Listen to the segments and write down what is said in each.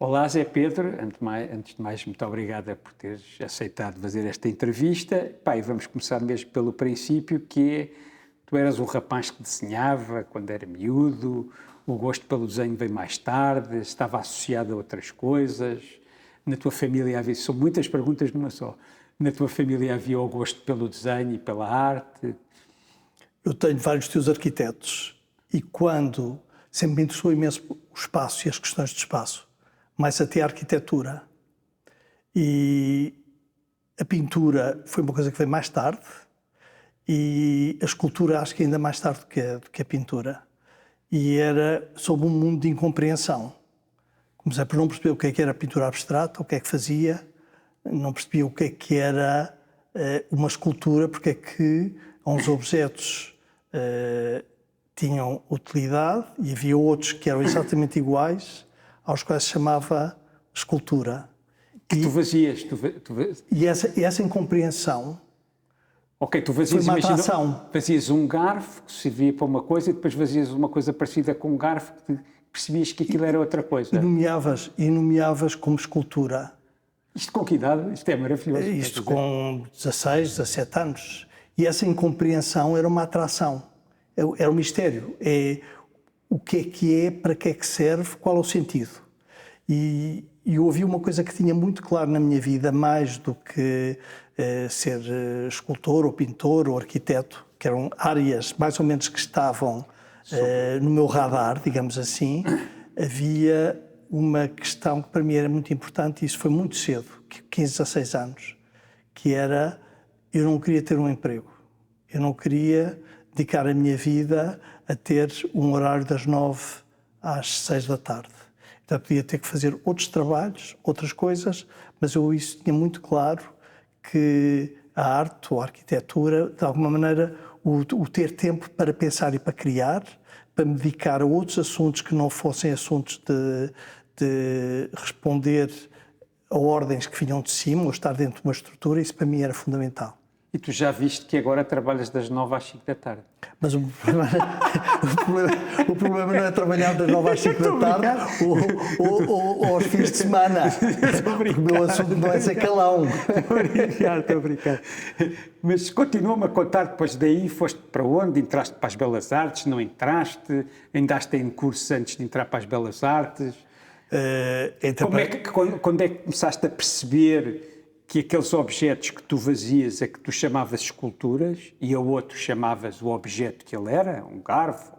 Olá, Zé Pedro. Antes de mais, muito obrigada por teres aceitado fazer esta entrevista. Pá, e vamos começar mesmo pelo princípio, que é, tu eras um rapaz que desenhava quando era miúdo, o gosto pelo desenho veio mais tarde, estava associado a outras coisas. Na tua família havia, são muitas perguntas numa só, na tua família havia o gosto pelo desenho e pela arte? Eu tenho vários tios arquitetos e sempre me interessou imenso o espaço e as questões de espaço, mais até a arquitetura. E a pintura foi uma coisa que veio mais tarde e a escultura acho que ainda mais tarde do que a pintura. E era sobre um mundo de incompreensão. Comecei por não perceber o que era pintura abstrata, o que é que fazia, não percebia o que era uma escultura, porque é que uns objetos tinham utilidade e havia outros que eram exatamente iguais, aos quais se chamava escultura. Tu fazias... E essa incompreensão tu fazias, foi uma atração. Fazias um garfo que servia para uma coisa e depois fazias uma coisa parecida com um garfo que percebias que aquilo era outra coisa. E nomeavas como escultura. Isto com que idade? Isto é maravilhoso. Isto com 16, 17 anos. E essa incompreensão era uma atração, era um mistério. É o que é, para que é que serve, qual é o sentido. E eu ouvi uma coisa que tinha muito claro na minha vida, mais do que ser escultor ou pintor ou arquiteto, que eram áreas mais ou menos que estavam no meu radar, digamos assim. Havia uma questão que para mim era muito importante, e isso foi muito cedo, 15, 16 anos, que era, eu não queria ter um emprego. Eu não queria dedicar a minha vida a ter um horário das 9 às 6 da tarde. Então podia ter que fazer outros trabalhos, outras coisas, mas eu isso tinha muito claro que a arte ou a arquitetura, de alguma maneira, o ter tempo para pensar e para criar, para me dedicar a outros assuntos que não fossem assuntos de responder a ordens que vinham de cima ou estar dentro de uma estrutura, isso para mim era fundamental. E tu já viste que agora trabalhas das 9 às 5 da tarde. Mas o problema não é trabalhar das 9 às 5 da tarde ou aos fins de semana. O meu assunto não é ser calão. Estou a brincar. Mas continua-me a contar, depois daí foste para onde? Entraste para as Belas Artes, não entraste? Andaste em cursos antes de entrar para as Belas Artes? Quando é que começaste a perceber que aqueles objetos que tu fazias é que tu chamavas esculturas e a outro chamavas o objeto que ele era, um garfo,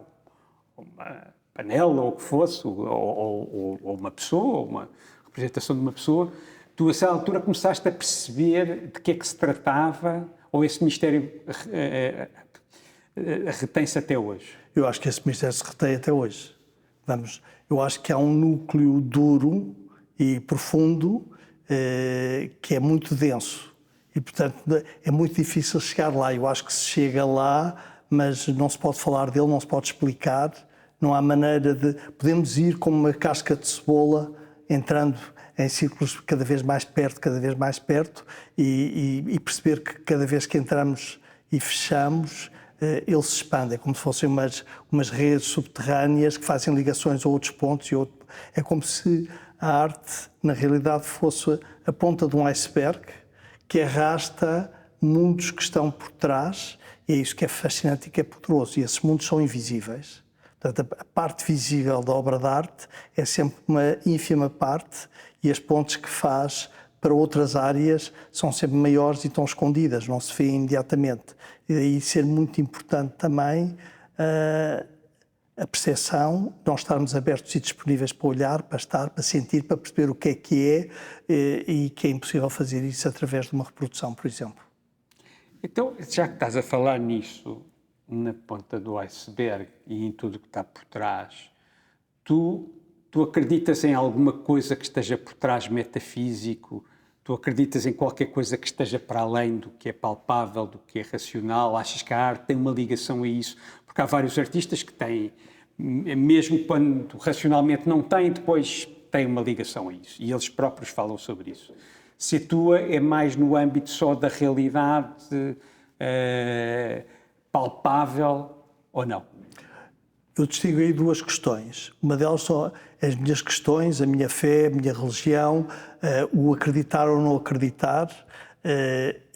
uma panela, ou o que fosse, ou uma pessoa, ou uma representação de uma pessoa, tu a essa altura começaste a perceber de que é que se tratava, ou esse mistério retém-se até hoje? Eu acho que esse mistério se retém até hoje. Eu acho que há um núcleo duro e profundo que é muito denso e, portanto, é muito difícil chegar lá. Eu acho que se chega lá, mas não se pode falar dele, não se pode explicar, não há maneira de... Podemos ir como uma casca de cebola, entrando em círculos cada vez mais perto e perceber que cada vez que entramos e fechamos, ele se expande. É como se fossem umas redes subterrâneas que fazem ligações a outros pontos. É como se a arte, na realidade, fosse a ponta de um iceberg que arrasta mundos que estão por trás, e é isso que é fascinante e que é poderoso. E esses mundos são invisíveis. Portanto, a parte visível da obra de arte é sempre uma ínfima parte, e as pontes que faz para outras áreas são sempre maiores e estão escondidas, não se vê imediatamente. E daí ser muito importante também a percepção, nós estarmos abertos e disponíveis para olhar, para estar, para sentir, para perceber o que é e que é impossível fazer isso através de uma reprodução, por exemplo. Então, já que estás a falar nisso, na ponta do iceberg e em tudo o que está por trás, tu acreditas em alguma coisa que esteja por trás metafísico? Tu acreditas em qualquer coisa que esteja para além do que é palpável, do que é racional? Achas que a arte tem uma ligação a isso? Porque há vários artistas que têm, mesmo quando racionalmente não têm, depois têm uma ligação a isso. E eles próprios falam sobre isso. Se a tua é mais no âmbito só da realidade palpável ou não? Eu distingo aí duas questões. Uma delas são as minhas questões, a minha fé, a minha religião, o acreditar ou não acreditar.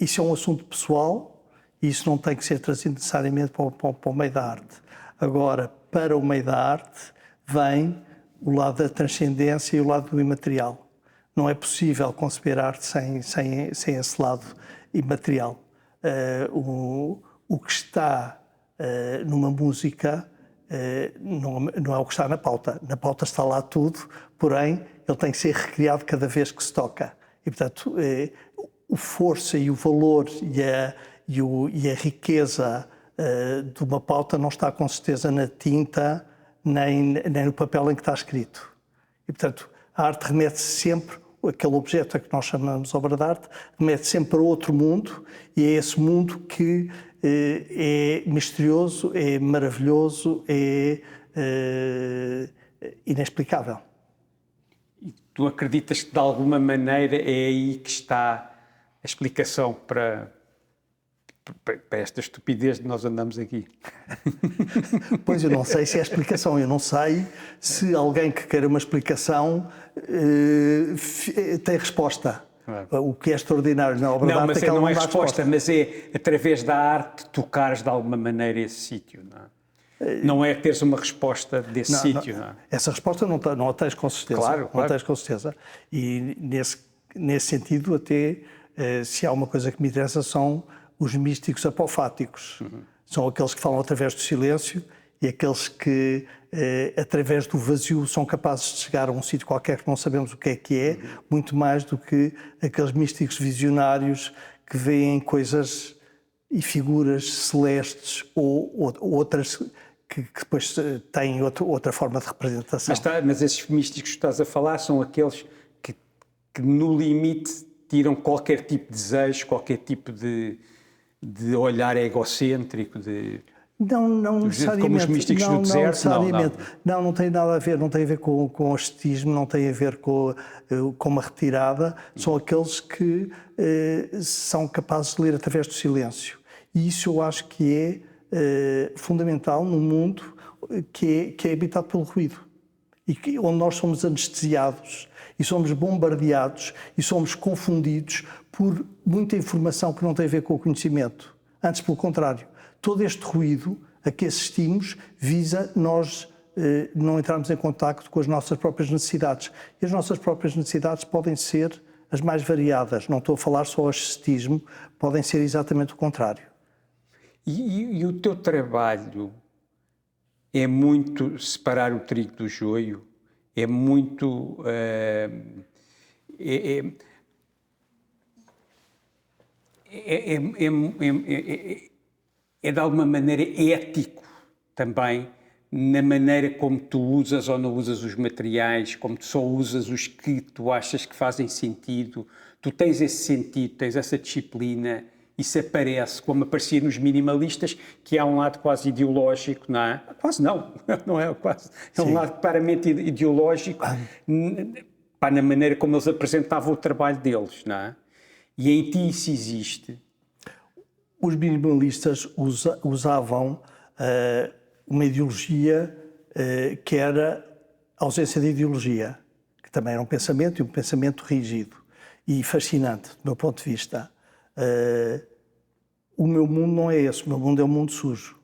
Isso é um assunto pessoal e isso não tem que ser trazido necessariamente para o meio da arte. Agora, para o meio da arte, vem o lado da transcendência e o lado do imaterial. Não é possível conceber arte sem esse lado imaterial. O que está numa música não é o que está na pauta. Na pauta está lá tudo, porém, ele tem que ser recriado cada vez que se toca. E, portanto, a força e o valor e a riqueza de uma pauta não está com certeza na tinta nem no papel em que está escrito. E, portanto, a arte remete sempre, aquele objeto a que nós chamamos obra de arte, remete sempre para outro mundo, e é esse mundo que é misterioso, é maravilhoso, é inexplicável. E tu acreditas que de alguma maneira é aí que está a explicação para esta estupidez de nós andamos aqui? Pois, eu não sei se é a explicação, eu não sei se alguém que queira uma explicação tem resposta. O que é extraordinário na obra de arte mas é que ela não é dá resposta, mas é através da arte tocares de alguma maneira esse sítio, não é? Não é teres uma resposta desse sítio, não é? Essa resposta não a tens com certeza. Claro. Não a tens com certeza. E nesse sentido, até, se há uma coisa que me interessa, são os místicos apofáticos. São aqueles que falam através do silêncio e aqueles que, através do vazio, são capazes de chegar a um sítio qualquer que não sabemos o que é, muito mais do que aqueles místicos visionários que veem coisas e figuras celestes ou outras que depois têm outra forma de representação. Mas esses místicos que estás a falar são aqueles que no limite tiram qualquer tipo de desejo, qualquer tipo de olhar egocêntrico, Não necessariamente. Como os místicos do deserto? Não necessariamente. Não tem nada a ver, não tem a ver com o ascetismo, não tem a ver com uma retirada. São aqueles que são capazes de ler através do silêncio. E isso eu acho que é fundamental num mundo que é habitado pelo ruído. E onde nós somos anestesiados e somos bombardeados e somos confundidos por muita informação que não tem a ver com o conhecimento. Antes, pelo contrário. Todo este ruído a que assistimos visa nós não entrarmos em contacto com as nossas próprias necessidades. E as nossas próprias necessidades podem ser as mais variadas. Não estou a falar só ascetismo, podem ser exatamente o contrário. E o teu trabalho é muito separar o trigo do joio? É muito... É de alguma maneira ético também na maneira como tu usas ou não usas os materiais, como tu só usas os que tu achas que fazem sentido. Tu tens esse sentido, tens essa disciplina, isso aparece, como aparecia nos minimalistas, que há um lado quase ideológico, não é? Quase não é quase. É um lado claramente ideológico na maneira como eles apresentavam o trabalho deles, não é? E em ti isso existe. Os minimalistas usavam uma ideologia que era a ausência de ideologia, que também era um pensamento e um pensamento rígido e fascinante, do meu ponto de vista. O meu mundo não é esse, o meu mundo é um mundo sujo.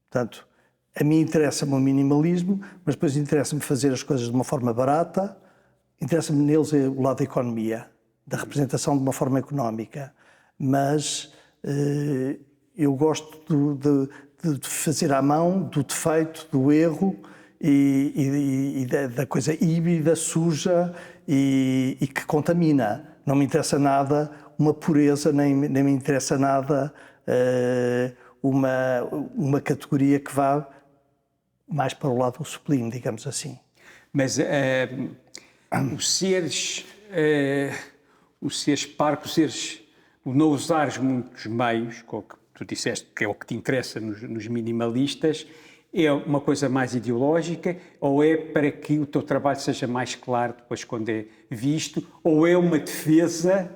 Portanto, a mim interessa-me o minimalismo, mas depois interessa-me fazer as coisas de uma forma barata, interessa-me neles o lado da economia, da representação de uma forma económica, mas eu gosto de fazer à mão, do defeito, do erro e da coisa híbrida, suja e que contamina. Não me interessa nada uma pureza, nem me interessa nada uma categoria que vá mais para o lado sublime, digamos assim. Mas o seres parco, o não usares muitos meios, que tu disseste que é o que te interessa nos minimalistas, é uma coisa mais ideológica ou é para que o teu trabalho seja mais claro depois quando é visto, ou é uma defesa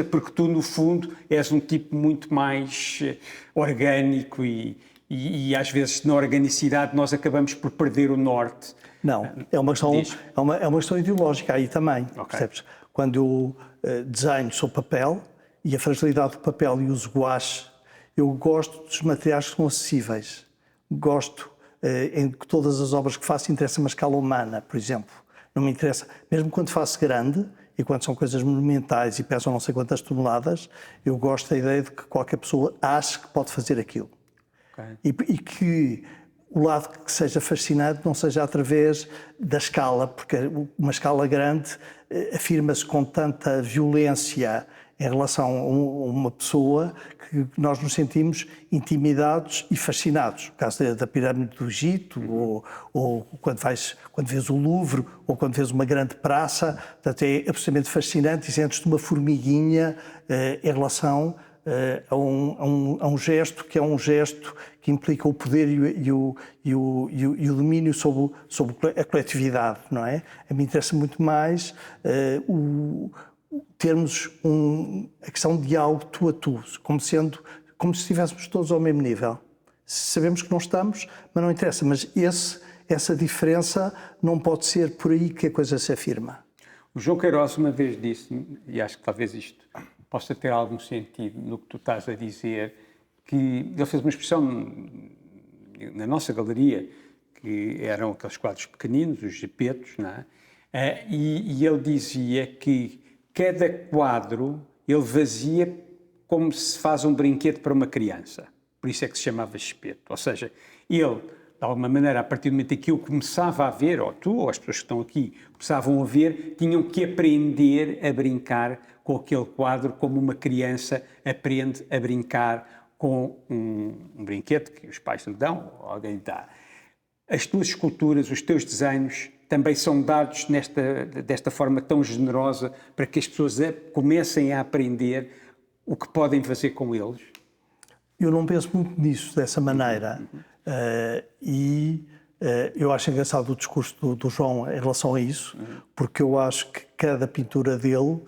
porque tu no fundo és um tipo muito mais orgânico e e às vezes na organicidade nós acabamos por perder o norte. Não, é uma questão, Diz. é uma questão ideológica aí também, percebes? Quando eu desenho sobre papel e a fragilidade do papel e uso gouache, eu gosto dos materiais que são acessíveis. Gosto em que todas as obras que faço interessa uma escala humana, por exemplo. Não me interessa, mesmo quando faço grande e quando são coisas monumentais e pesam não sei quantas toneladas, eu gosto da ideia de que qualquer pessoa ache que pode fazer aquilo. E que o lado que seja fascinante não seja através da escala, porque uma escala grande afirma-se com tanta violência em relação a uma pessoa que nós nos sentimos intimidados e fascinados. No caso da pirâmide do Egito, ou quando vês o Louvre, ou quando vês uma grande praça, portanto, é absolutamente fascinante e sentes-te uma formiguinha em relação a um gesto que é um gesto que implica o poder e o domínio sobre a coletividade, não é? A mim interessa muito mais termos a questão de diálogo tu a tu, como se estivéssemos todos ao mesmo nível. Sabemos que não estamos, mas não interessa. Mas essa diferença não pode ser por aí que a coisa se afirma. O João Queiroz uma vez disse, e acho que talvez isto possa ter algum sentido no que tu estás a dizer, que ele fez uma expressão na nossa galeria, que eram aqueles quadros pequeninos, os gepetos, não é? E ele dizia que cada quadro ele vazia como se faz um brinquedo para uma criança. Por isso é que se chamava espeto. Ou seja, ele, de alguma maneira, a partir do momento em que eu começava a ver, ou tu, ou as pessoas que estão aqui, começavam a ver, tinham que aprender a brincar com aquele quadro como uma criança aprende a brincar com um brinquedo que os pais lhe dão, ou alguém lhe dá. As tuas esculturas, os teus desenhos, também são dados desta forma tão generosa para que as pessoas comecem a aprender o que podem fazer com eles? Eu não penso muito nisso dessa maneira. Eu acho engraçado o discurso do João em relação a isso, porque eu acho que cada pintura dele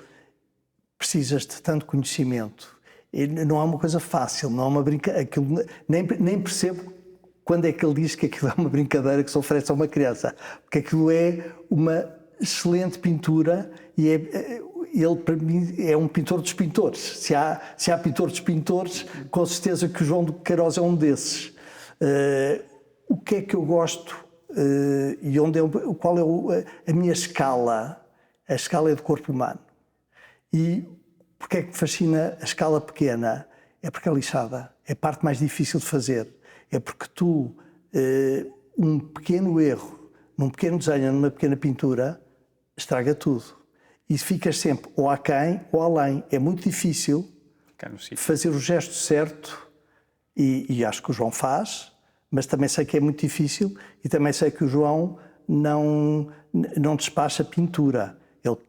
precisas de tanto conhecimento. E não é uma coisa fácil, não é uma brincadeira. Nem percebo quando é que ele diz que aquilo é uma brincadeira que se oferece a uma criança. Porque aquilo é uma excelente pintura e ele, para mim, é um pintor dos pintores. Se há pintor dos pintores, com certeza que o João de Queiroz é um desses. O que é que eu gosto e qual é a minha escala? A escala é do corpo humano. E porque é que me fascina a escala pequena? É porque é lixada, é a parte mais difícil de fazer. É porque um pequeno erro, num pequeno desenho, numa pequena pintura, estraga tudo. E ficas sempre ou aquém ou além. É muito difícil fazer o gesto certo, e acho que o João faz, mas também sei que é muito difícil e também sei que o João não despacha pintura.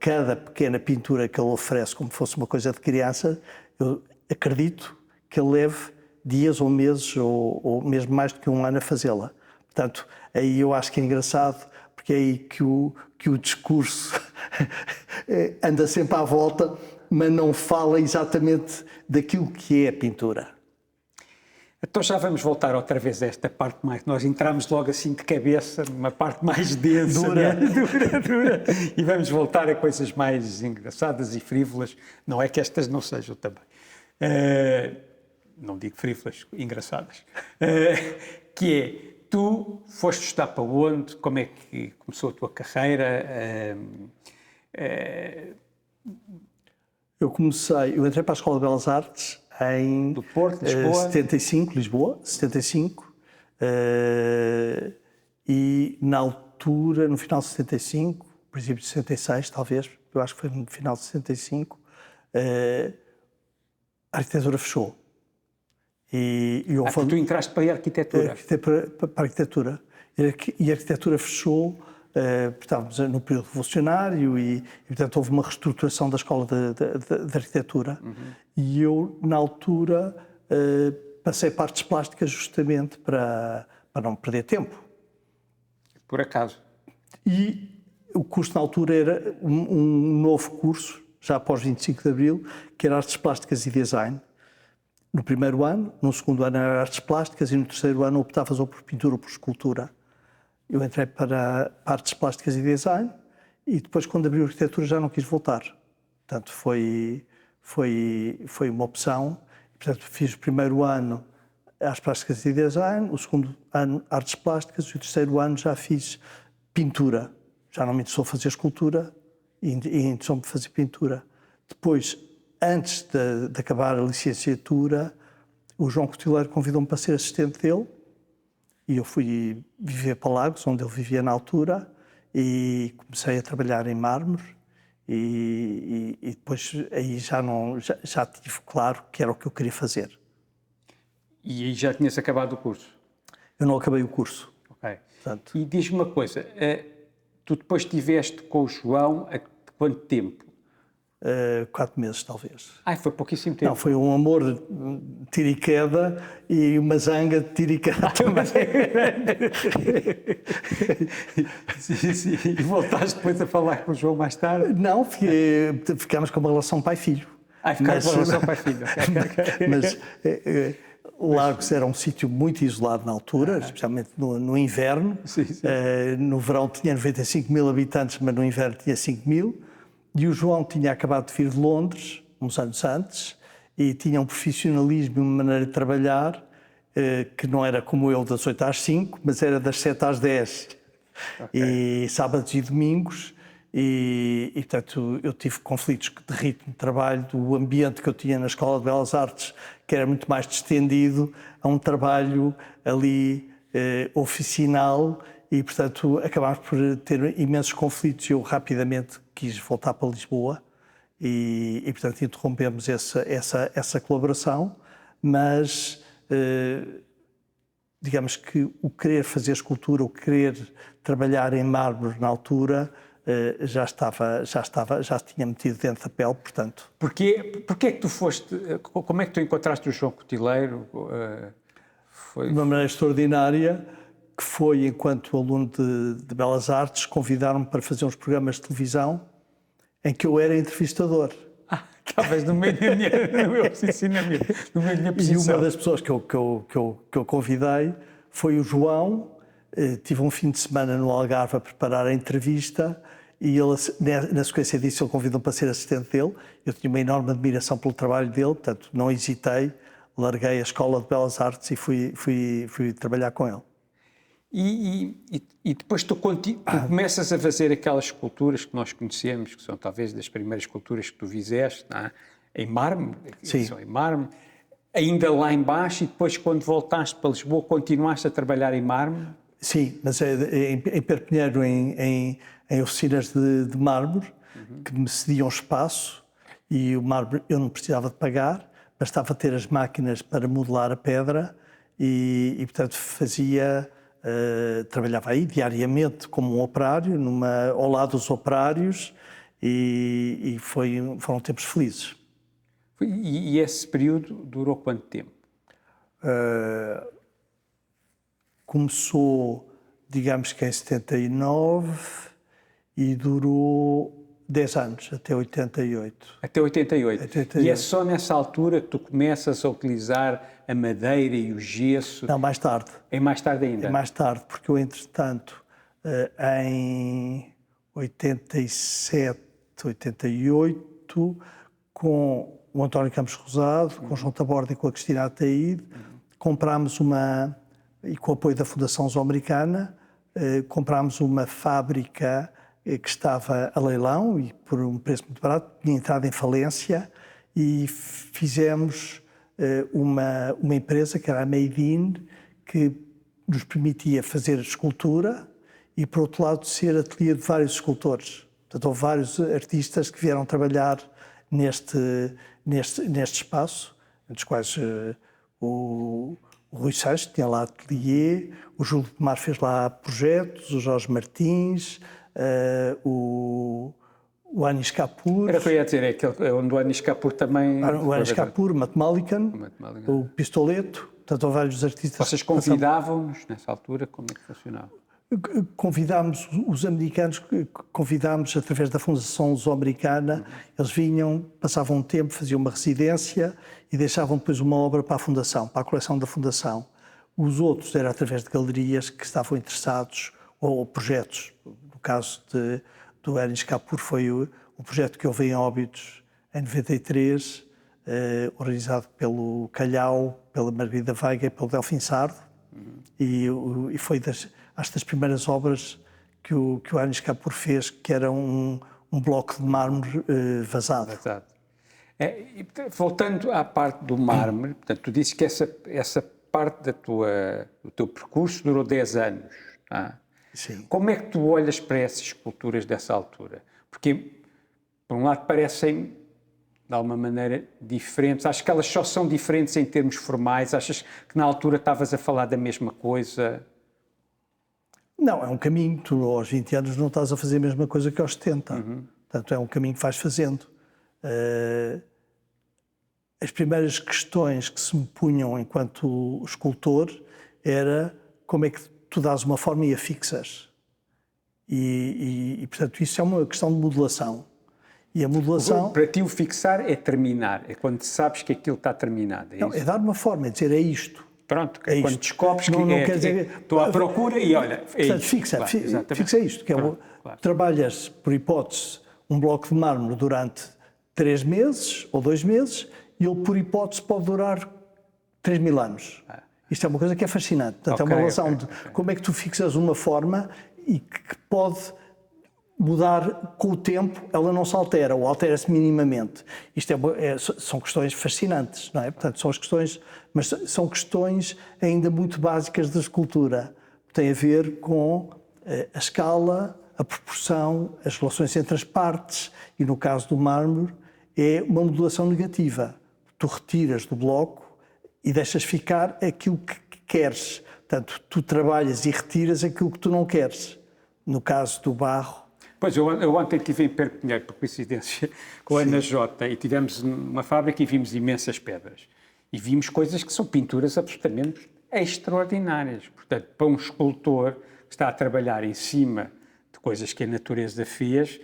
Cada pequena pintura que ele oferece como fosse uma coisa de criança, eu acredito que ele leve dias ou meses ou mesmo mais do que um ano a fazê-la. Portanto, aí eu acho que é engraçado, porque é aí que o discurso anda sempre à volta, mas não fala exatamente daquilo que é a pintura. Então já vamos voltar outra vez a esta parte mais... Nós entramos logo assim de cabeça, numa parte mais densa, dura. Né? Dura. E vamos voltar a coisas mais engraçadas e frívolas. Não é que estas não sejam também. Não digo frívolas, engraçadas. Que é, tu foste estudar para onde? Como é que começou a tua carreira? Eu entrei para a Escola de Belas Artes em do Porto, Lisboa. 75, e na altura, no final de 75, princípio de 66 talvez, eu acho que foi no final de 65, a arquitetura fechou. Tu entraste para a arquitetura? Para a arquitetura. E a arquitetura fechou, estávamos no período revolucionário e, portanto, houve uma reestruturação da escola de arquitetura. E eu, na altura, passei para artes plásticas justamente para não perder tempo. Por acaso? E o curso, na altura, era um novo curso, já após 25 de Abril, que era Artes Plásticas e Design. no primeiro ano, no segundo ano era artes plásticas e no terceiro ano optavas ou por pintura ou por escultura. Eu entrei para artes plásticas e design e depois, quando abri a arquitetura, já não quis voltar. Portanto, foi uma opção. Portanto, fiz o primeiro ano artes plásticas e design, o segundo ano artes plásticas e o terceiro ano já fiz pintura. Já não me interessou fazer escultura e interessou-me fazer pintura. Depois, antes de acabar a licenciatura, o João Cotileiro convidou-me para ser assistente dele e eu fui viver para Lagos, onde ele vivia na altura, e comecei a trabalhar em mármore e depois aí já tive claro que era o que eu queria fazer. E aí já tinhas acabado o curso? Eu não acabei o curso. Ok. Portanto, E diz-me uma coisa, tu depois estiveste com o João há quanto tempo? 4 meses, talvez. Foi pouquíssimo tempo. Não, foi um amor de tiro e queda e uma zanga de tiro e queda também. Sim. E voltaste depois a falar com o João mais tarde? Não, ficámos com uma relação pai-filho. Ficaram com uma relação pai-filho. Mas Lagos era um sítio muito isolado na altura, especialmente no inverno. Sim. No verão tinha 95 mil habitantes, mas no inverno tinha 5 mil. E o João tinha acabado de vir de Londres, uns anos antes, e tinha um profissionalismo e uma maneira de trabalhar que não era como eu, das 8 às 5, mas era das 7 às 10. Okay. E sábados e domingos. E, portanto, eu tive conflitos de ritmo de trabalho, do ambiente que eu tinha na Escola de Belas Artes, que era muito mais distendido, a um trabalho ali oficinal, e, portanto, acabámos por ter imensos conflitos e eu rapidamente quis voltar para Lisboa e portanto, interrompemos essa colaboração, mas digamos que o querer fazer escultura, o querer trabalhar em mármore na altura, já tinha metido dentro da pele, portanto. Porquê é que tu foste, como é que tu encontraste o João Cotileiro? De uma maneira extraordinária, que foi enquanto aluno de Belas Artes, convidaram-me para fazer uns programas de televisão em que eu era entrevistador. Estavas no meio da minha posicionamento, no meio da minha posição. E uma das pessoas que eu convidei foi o João. Tive um fim de semana no Algarve a preparar a entrevista e ele, na sequência disso, ele convidou-me para ser assistente dele. Eu tinha uma enorme admiração pelo trabalho dele, portanto, não hesitei, larguei a Escola de Belas Artes e fui trabalhar com ele. E depois tu começas a fazer aquelas esculturas que nós conhecemos, que são talvez das primeiras esculturas que tu fizeste, não é? Em mármore, são em mármore, ainda lá embaixo, e depois quando voltaste para Lisboa continuaste a trabalhar em mármore? Sim, mas em Perpignan, em oficinas de mármore, que me cediam espaço, e o mármore eu não precisava de pagar, bastava ter as máquinas para modelar a pedra e portanto trabalhava aí diariamente como um operário, ao lado dos operários, e foram tempos felizes. E esse período durou quanto tempo? Começou, digamos que em 79 e durou 10 anos, até 88. Até 88. E é só nessa altura que tu começas a utilizar a madeira e o gesso? Não, mais tarde. É mais tarde ainda? É mais tarde, porque eu, entretanto, em 87, 88, com o António Campos Rosado, com o João Taborda e com a Cristina Ataíde, comprámos e com o apoio da Fundação Zooamericana, comprámos uma fábrica que estava a leilão e por um preço muito barato, tinha entrado em falência, e fizemos uma empresa que era a Made In, que nos permitia fazer escultura e, por outro lado, ser ateliê de vários escultores. Portanto, houve vários artistas que vieram trabalhar neste espaço, entre os quais o Rui Sanches tinha lá ateliê, o Júlio de Mar fez lá projetos, o Jorge Martins, o Anis Kapoor. Era o que eu ia dizer, é onde o Anis Kapoor também... O Anis Kapoor, o Matt Mullican, o Pistoleto, portanto, há vários artistas. Vocês convidavam-nos nessa altura, como é que funcionava? convidámos os americanos, convidámos através da Fundação Luso-Americana, eles vinham, passavam um tempo, faziam uma residência e deixavam depois uma obra para a Fundação, para a coleção da Fundação. Os outros era através de galerias que estavam interessados, ou projetos. No caso do Ernest Kapur foi o projeto que houve em Óbidos em 93, organizado pelo Calhau, pela Margarida Veiga e pelo Delfim Sardo, e foi das primeiras obras que o Ernest Kapur fez, que era um bloco de mármore vazado. Voltando à parte do mármore, portanto, tu disse que essa parte do teu percurso durou 10 anos. Tá? Sim. Como é que tu olhas para essas esculturas dessa altura? Porque, por um lado, parecem, de alguma maneira, diferentes. Acho que elas só são diferentes em termos formais. Achas que na altura estavas a falar da mesma coisa? Não, é um caminho. Tu, aos 20 anos, não estás a fazer a mesma coisa que aos 70. Portanto, é um caminho que vais fazendo. As primeiras questões que se me punham enquanto escultor era como é que tu dás uma forma e a fixas. E portanto, isso é uma questão de modelação. E a modelação... Para ti, o fixar é terminar. É quando sabes que aquilo está terminado. Não, é dar uma forma, é dizer, é isto. Pronto, é quando isto. descobres que não quer dizer, estou à procura e olha, é portanto, isto. Fixa, Claro, fixa isto, que é claro. Trabalhas, por hipótese, um bloco de mármore durante 3 meses ou 2 meses e ele, por hipótese, pode durar 3.000 anos. Isto é uma coisa que é fascinante. Portanto, é uma relação de como é que tu fixas uma forma e que pode mudar com o tempo, ela não se altera ou altera-se minimamente. Isto são questões fascinantes, não é? Portanto, são as questões, mas são questões ainda muito básicas da escultura. Tem a ver com a escala, a proporção, as relações entre as partes e, no caso do mármore, é uma modulação negativa. Tu retiras do bloco e deixas ficar aquilo que queres. Portanto, tu trabalhas e retiras aquilo que tu não queres. No caso do barro... Pois, eu ontem estive em Perpignan, por coincidência, com a Ana Jota, e tivemos uma fábrica e vimos imensas pedras. E vimos coisas que são pinturas absolutamente extraordinárias. Portanto, para um escultor que está a trabalhar em cima de coisas que a natureza fez,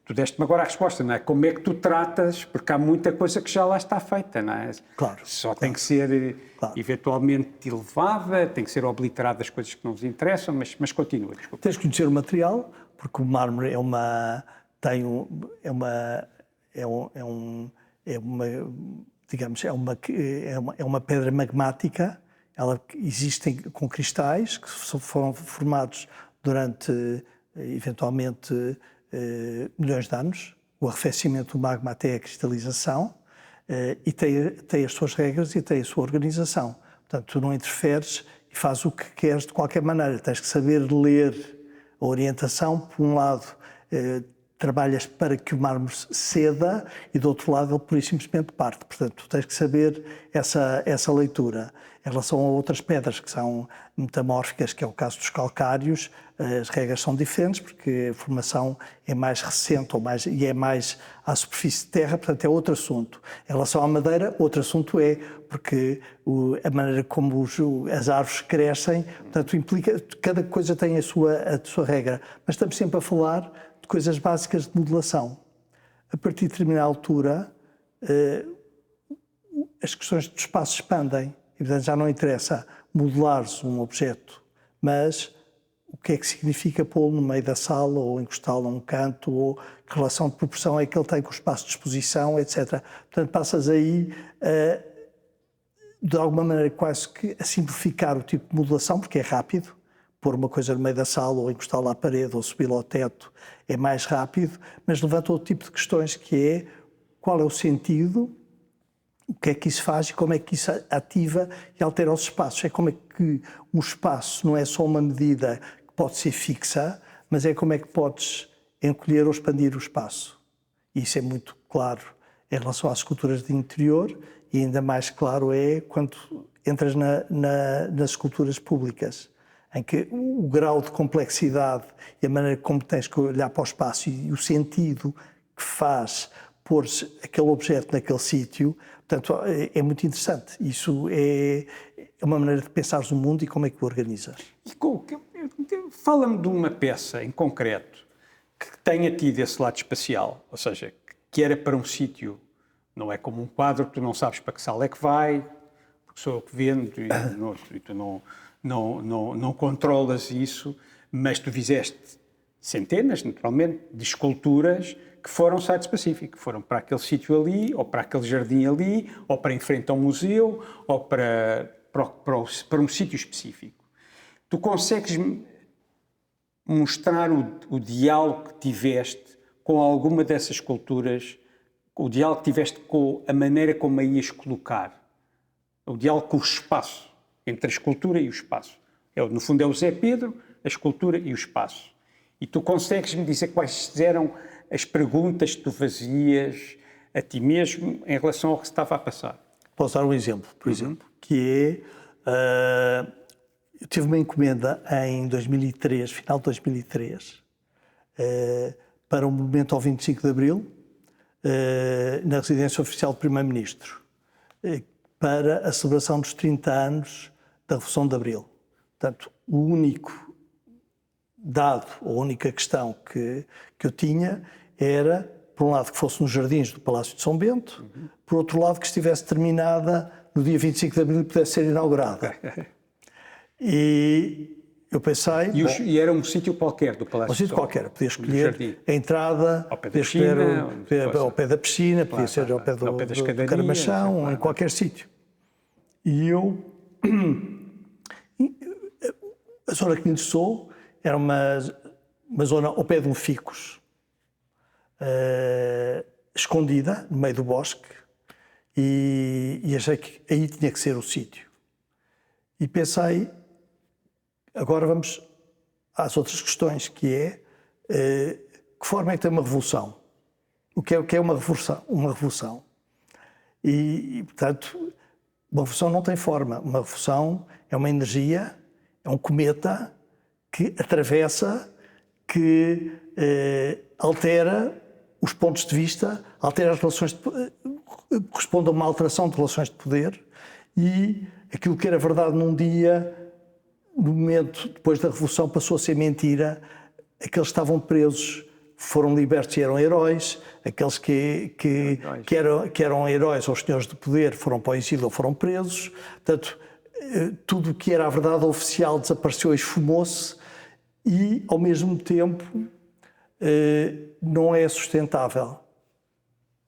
tu deste-me agora a resposta, não é? Como é que tu tratas, porque há muita coisa que já lá está feita, não é? Claro. Só tem que ser eventualmente elevada, tem que ser obliterada as coisas que não nos interessam, mas continua, desculpa. Tens que conhecer o material, porque o mármore é uma pedra magmática. Ela existem com cristais que foram formados durante, eventualmente, milhões de anos, o arrefecimento do magma até a cristalização, e tem as suas regras e tem a sua organização. Portanto, tu não interferes e fazes o que queres de qualquer maneira. Tens que saber ler a orientação. Por um lado, trabalhas para que o mármore ceda e, do outro lado, ele pura e simplesmente parte. Portanto, tu tens que saber essa leitura. Em relação a outras pedras que são metamórficas, que é o caso dos calcários, as regras são diferentes porque a formação é mais recente e é mais à superfície de terra, portanto é outro assunto. Em relação à madeira, outro assunto é porque a maneira como as árvores crescem, portanto implica, cada coisa tem a sua regra, mas estamos sempre a falar de coisas básicas de modelação. A partir de determinada altura, as questões do espaço expandem. E, portanto, já não interessa modelares um objeto, mas o que é que significa pô-lo no meio da sala ou encostá-lo a um canto, ou que relação de proporção é que ele tem com o espaço de exposição, etc. Portanto, passas aí, de alguma maneira, quase que a simplificar o tipo de modelação, porque é rápido. Pôr uma coisa no meio da sala ou encostá-la à parede ou subi-la ao teto é mais rápido, mas levanta outro tipo de questões, que é qual é o sentido, o que é que isso faz e como é que isso ativa e altera os espaços. É como é que o espaço não é só uma medida que pode ser fixa, mas é como é que podes encolher ou expandir o espaço. E isso é muito claro em relação às esculturas de interior e ainda mais claro é quando entras nas esculturas públicas, em que o grau de complexidade e a maneira como tens que olhar para o espaço e o sentido que faz pôr aquele objeto naquele sítio, portanto, é muito interessante. Isso é uma maneira de pensares o mundo e como é que o organizas. Fala-me de uma peça em concreto que tenha tido esse lado especial, ou seja, que era para um sítio, não é como um quadro que tu não sabes para que sala é que vai, porque sou eu que vendo e tu não controlas isso, mas tu fizeste centenas, naturalmente, de esculturas que foram site-específico, foram para aquele sítio ali, ou para aquele jardim ali, ou para em frente a um museu, ou para um sítio específico. Tu consegues mostrar o diálogo que tiveste com alguma dessas esculturas, o diálogo que tiveste com a maneira como a ias colocar, o diálogo com o espaço, entre a escultura e o espaço. No fundo é o Zé Pedro, a escultura e o espaço. E tu consegues-me dizer quais eram as perguntas que tu fazias a ti mesmo em relação ao que se estava a passar? Posso dar um exemplo, por exemplo, que é... eu tive uma encomenda em 2003, final de 2003, para um monumento ao 25 de Abril, na residência oficial do Primeiro-Ministro, para a celebração dos 30 anos da Revolução de Abril. Portanto, o único dado, a única questão que eu tinha era, por um lado, que fosse nos jardins do Palácio de São Bento, por outro lado, que estivesse terminada no dia 25 de Abril e pudesse ser inaugurada. E eu pensei... E era um sítio qualquer do Palácio de São Bento? Um sítio qualquer, podia escolher a entrada, ao pé da piscina, ao pé da piscina, podia ser ao pé do Caramachão, em qualquer sítio. E eu... A zona que me interessou era uma zona ao pé de um ficus, escondida, no meio do bosque, e achei que aí tinha que ser o sítio. E pensei, agora vamos às outras questões, que é, que forma é que tem uma revolução? O que é uma revolução? Uma revolução. E, portanto, uma revolução não tem forma. Uma revolução é uma energia, é um cometa que atravessa, que altera os pontos de vista, altera as relações, corresponde a uma alteração de relações de poder, e aquilo que era verdade num dia, no momento depois da Revolução, passou a ser mentira. Aqueles que estavam presos foram libertos e eram heróis, aqueles que eram heróis ou os senhores do poder foram para o exílio ou foram presos. Portanto, tudo o que era a verdade oficial desapareceu e esfumou-se, e, ao mesmo tempo, não é sustentável,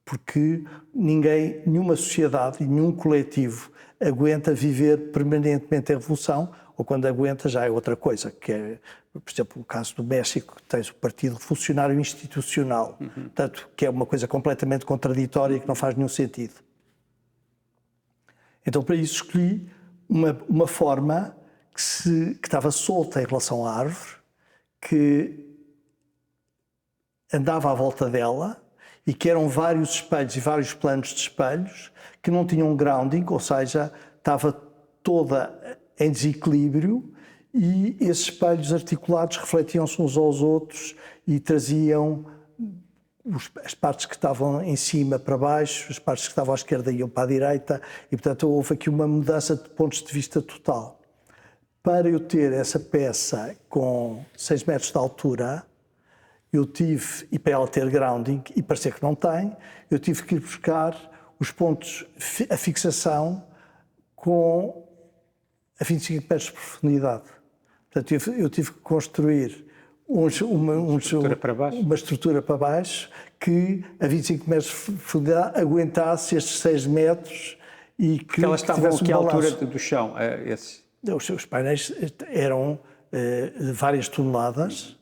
porque nenhuma sociedade e nenhum coletivo aguenta viver permanentemente em revolução, ou quando aguenta já é outra coisa, que é, por exemplo, o caso do México, tens o Partido Revolucionário Institucional, portanto, que é uma coisa completamente contraditória e que não faz nenhum sentido. Então, para isso, escolhi uma forma que estava solta em relação à árvore, que andava à volta dela e que eram vários espelhos e vários planos de espelhos que não tinham grounding, ou seja, estava toda em desequilíbrio, e esses espelhos articulados refletiam-se uns aos outros e traziam as partes que estavam em cima para baixo, as partes que estavam à esquerda iam para a direita, e, portanto, houve aqui uma mudança de pontos de vista total. Para eu ter essa peça com 6 metros de altura, eu tive, e para ela ter grounding, e parecer que não tem, eu tive que ir buscar os pontos, a fixação a 25 metros de profundidade. Portanto, eu tive que construir uma estrutura para baixo que a 25 metros de profundidade aguentasse estes 6 metros e que elas estavam a que altura do chão? Os painéis eram de várias toneladas,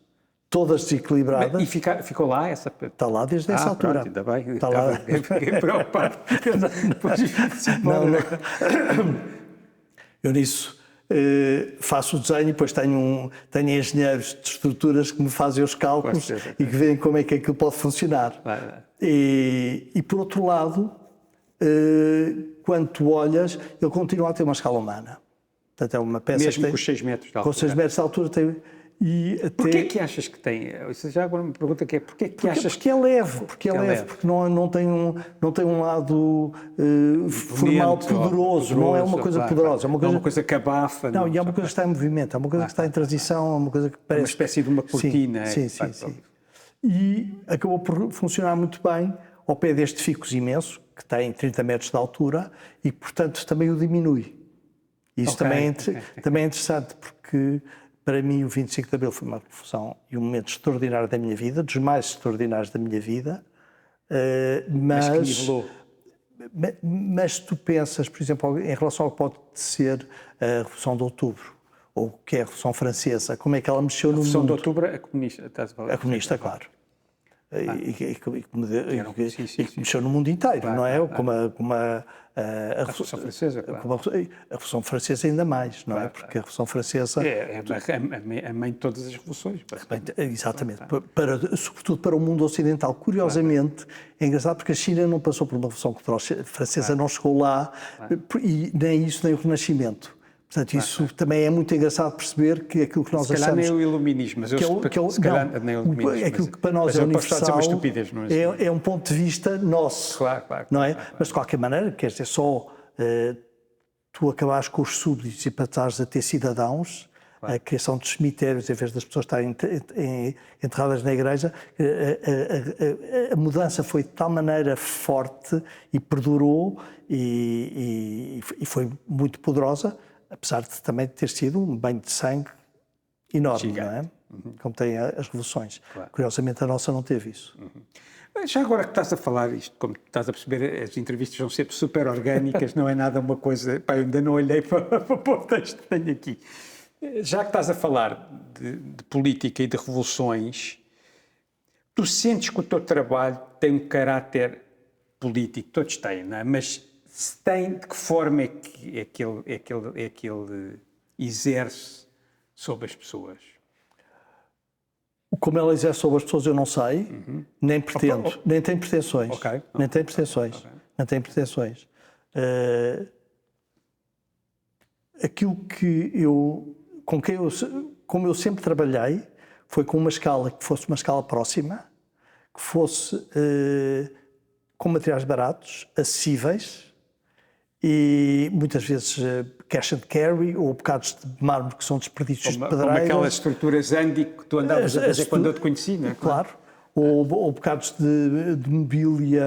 todas desequilibradas. E ficou lá essa... Está lá desde essa altura. Pronto, ainda bem. Está lá. Fiquei preocupado. Eu nisso faço o desenho e depois tenho engenheiros de estruturas que me fazem os cálculos e que veem como é que aquilo pode funcionar. E por outro lado, quando tu olhas, ele continua a ter uma escala humana. Portanto, é uma peça mesmo que tem, com os 6 metros de altura. Com 6 metros de altura E até... Porquê que achas que tem? Isso já agora uma pergunta que é, porquê que achas Porque é leve, porque não tem um lado formal poderoso, não é uma coisa poderosa. Não é uma coisa que abafa. Não, e é uma coisa que está em movimento, é uma coisa que está em transição, é uma coisa que parece... Uma espécie de uma cortina. Sim. E acabou por funcionar muito bem ao pé destes ficus imenso, que tem 30 metros de altura, e portanto também o diminui. Isso também é interessante, porque para mim o 25 de Abril foi uma revolução e um momento extraordinário da minha vida, dos mais extraordinários da minha vida, Mas que nivelou. Mas tu pensas, por exemplo, em relação ao que pode ser a Revolução de Outubro, ou o que é a Revolução Francesa, como é que ela mexeu no mundo? A Revolução de Outubro, a comunista, estás a falar? A comunista, claro. E mexeu no mundo inteiro, não é? Como a Revolução Francesa, claro. Como a Revolução Francesa ainda mais, não é? Porque a Revolução Francesa... É a mãe de todas as revoluções. Exatamente. Sobretudo para o mundo ocidental. Curiosamente, é engraçado porque a China não passou por uma Revolução Cultural Francesa, não chegou lá, e nem isso, nem o Renascimento. Portanto, isso também é muito engraçado perceber que aquilo que nós achamos... Se calhar nem o iluminismo, mas se calhar nem o iluminismo. Aquilo que para nós é universal é um ponto de vista nosso, não é? Mas de qualquer maneira, quer dizer, só tu acabares com os súbditos e passares a ter cidadãos, a criação de cemitérios, em vez das pessoas estarem enterradas na igreja, a mudança foi de tal maneira forte e perdurou e foi muito poderosa, apesar de também ter sido um banho de sangue enorme, não é? Como tem as revoluções. Curiosamente, a nossa não teve isso. Já agora que estás a falar isto, como estás a perceber, as entrevistas vão sempre super orgânicas, não é nada uma coisa... Pá, eu ainda não olhei para o texto que tenho aqui. Já que estás a falar de política e de revoluções, tu sentes que o teu trabalho tem um caráter político? Todos têm, não é? Mas se tem, de que forma é que ele exerce sobre as pessoas? Como ela exerce sobre as pessoas eu não sei, nem pretendo, nem tenho pretensões. Nem tenho pretensões. Não tenho pretensões. Aquilo que como eu sempre trabalhei, foi com uma escala que fosse uma escala próxima, que fosse com materiais baratos, acessíveis, e muitas vezes cash and carry, ou bocados de mármore que são desperdícios de pedreiras. Como aquelas estruturas Andy que tu andavas a fazer quando eu te conheci, não é? Claro. Ou bocados de mobília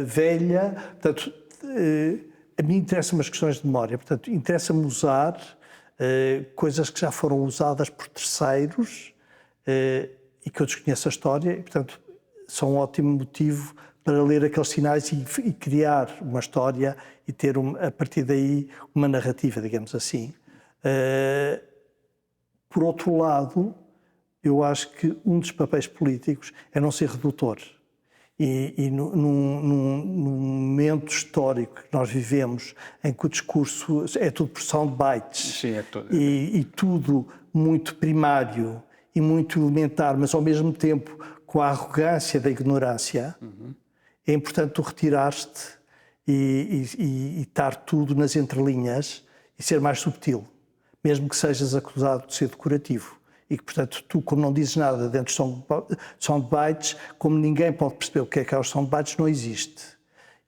velha. Portanto, a mim interessam as questões de memória. Portanto, interessa-me usar coisas que já foram usadas por terceiros e que eu desconheço a história, e, portanto, são um ótimo motivo para ler aqueles sinais e criar uma história e ter, a partir daí, uma narrativa, digamos assim. Por outro lado, eu acho que um dos papéis políticos é não ser redutor. E num momento histórico que nós vivemos, em que o discurso é tudo por soundbites, Sim, é tudo. E tudo muito primário e muito elementar, mas ao mesmo tempo com a arrogância da ignorância, é importante tu retirar-te e estar tudo nas entrelinhas e ser mais subtil, mesmo que sejas acusado de ser decorativo. E que, portanto, tu, como não dizes nada dentro de soundbites, como ninguém pode perceber o que é os soundbites, não existe.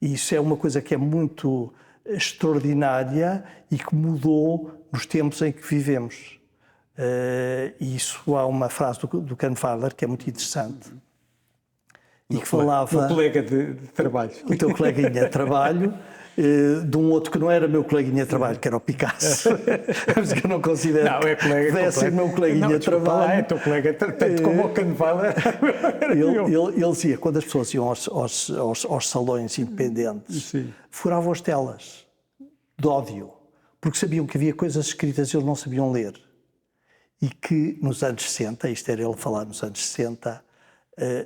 E isso é uma coisa que é muito extraordinária e que mudou nos tempos em que vivemos. E isso, há uma frase do Kahnweiler que é muito interessante. E que falava... O colega de trabalho. O teu coleguinha de trabalho, de um outro que não era meu coleguinha de trabalho, que era o Picasso. Mas que eu não considero que deve ser meu coleguinha de trabalho. É teu colega, tanto como o Kahnweiler. Ele dizia, quando as pessoas iam aos salões independentes, furavam as telas de ódio, porque sabiam que havia coisas escritas e eles não sabiam ler. E que nos anos 60, isto era ele falar nos anos 60,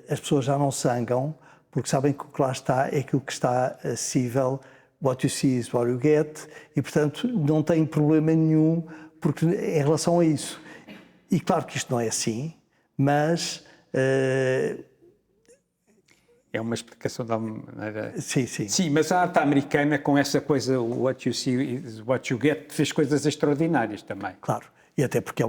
as pessoas já não sangam, porque sabem que o que lá está é aquilo que está acessível, what you see is what you get, e portanto não tem problema nenhum porque, em relação a isso. E claro que isto não é assim, mas... É uma explicação de alguma maneira... Sim. Sim, mas a arte americana, com essa coisa, what you see is what you get, fez coisas extraordinárias também. Claro. E até porque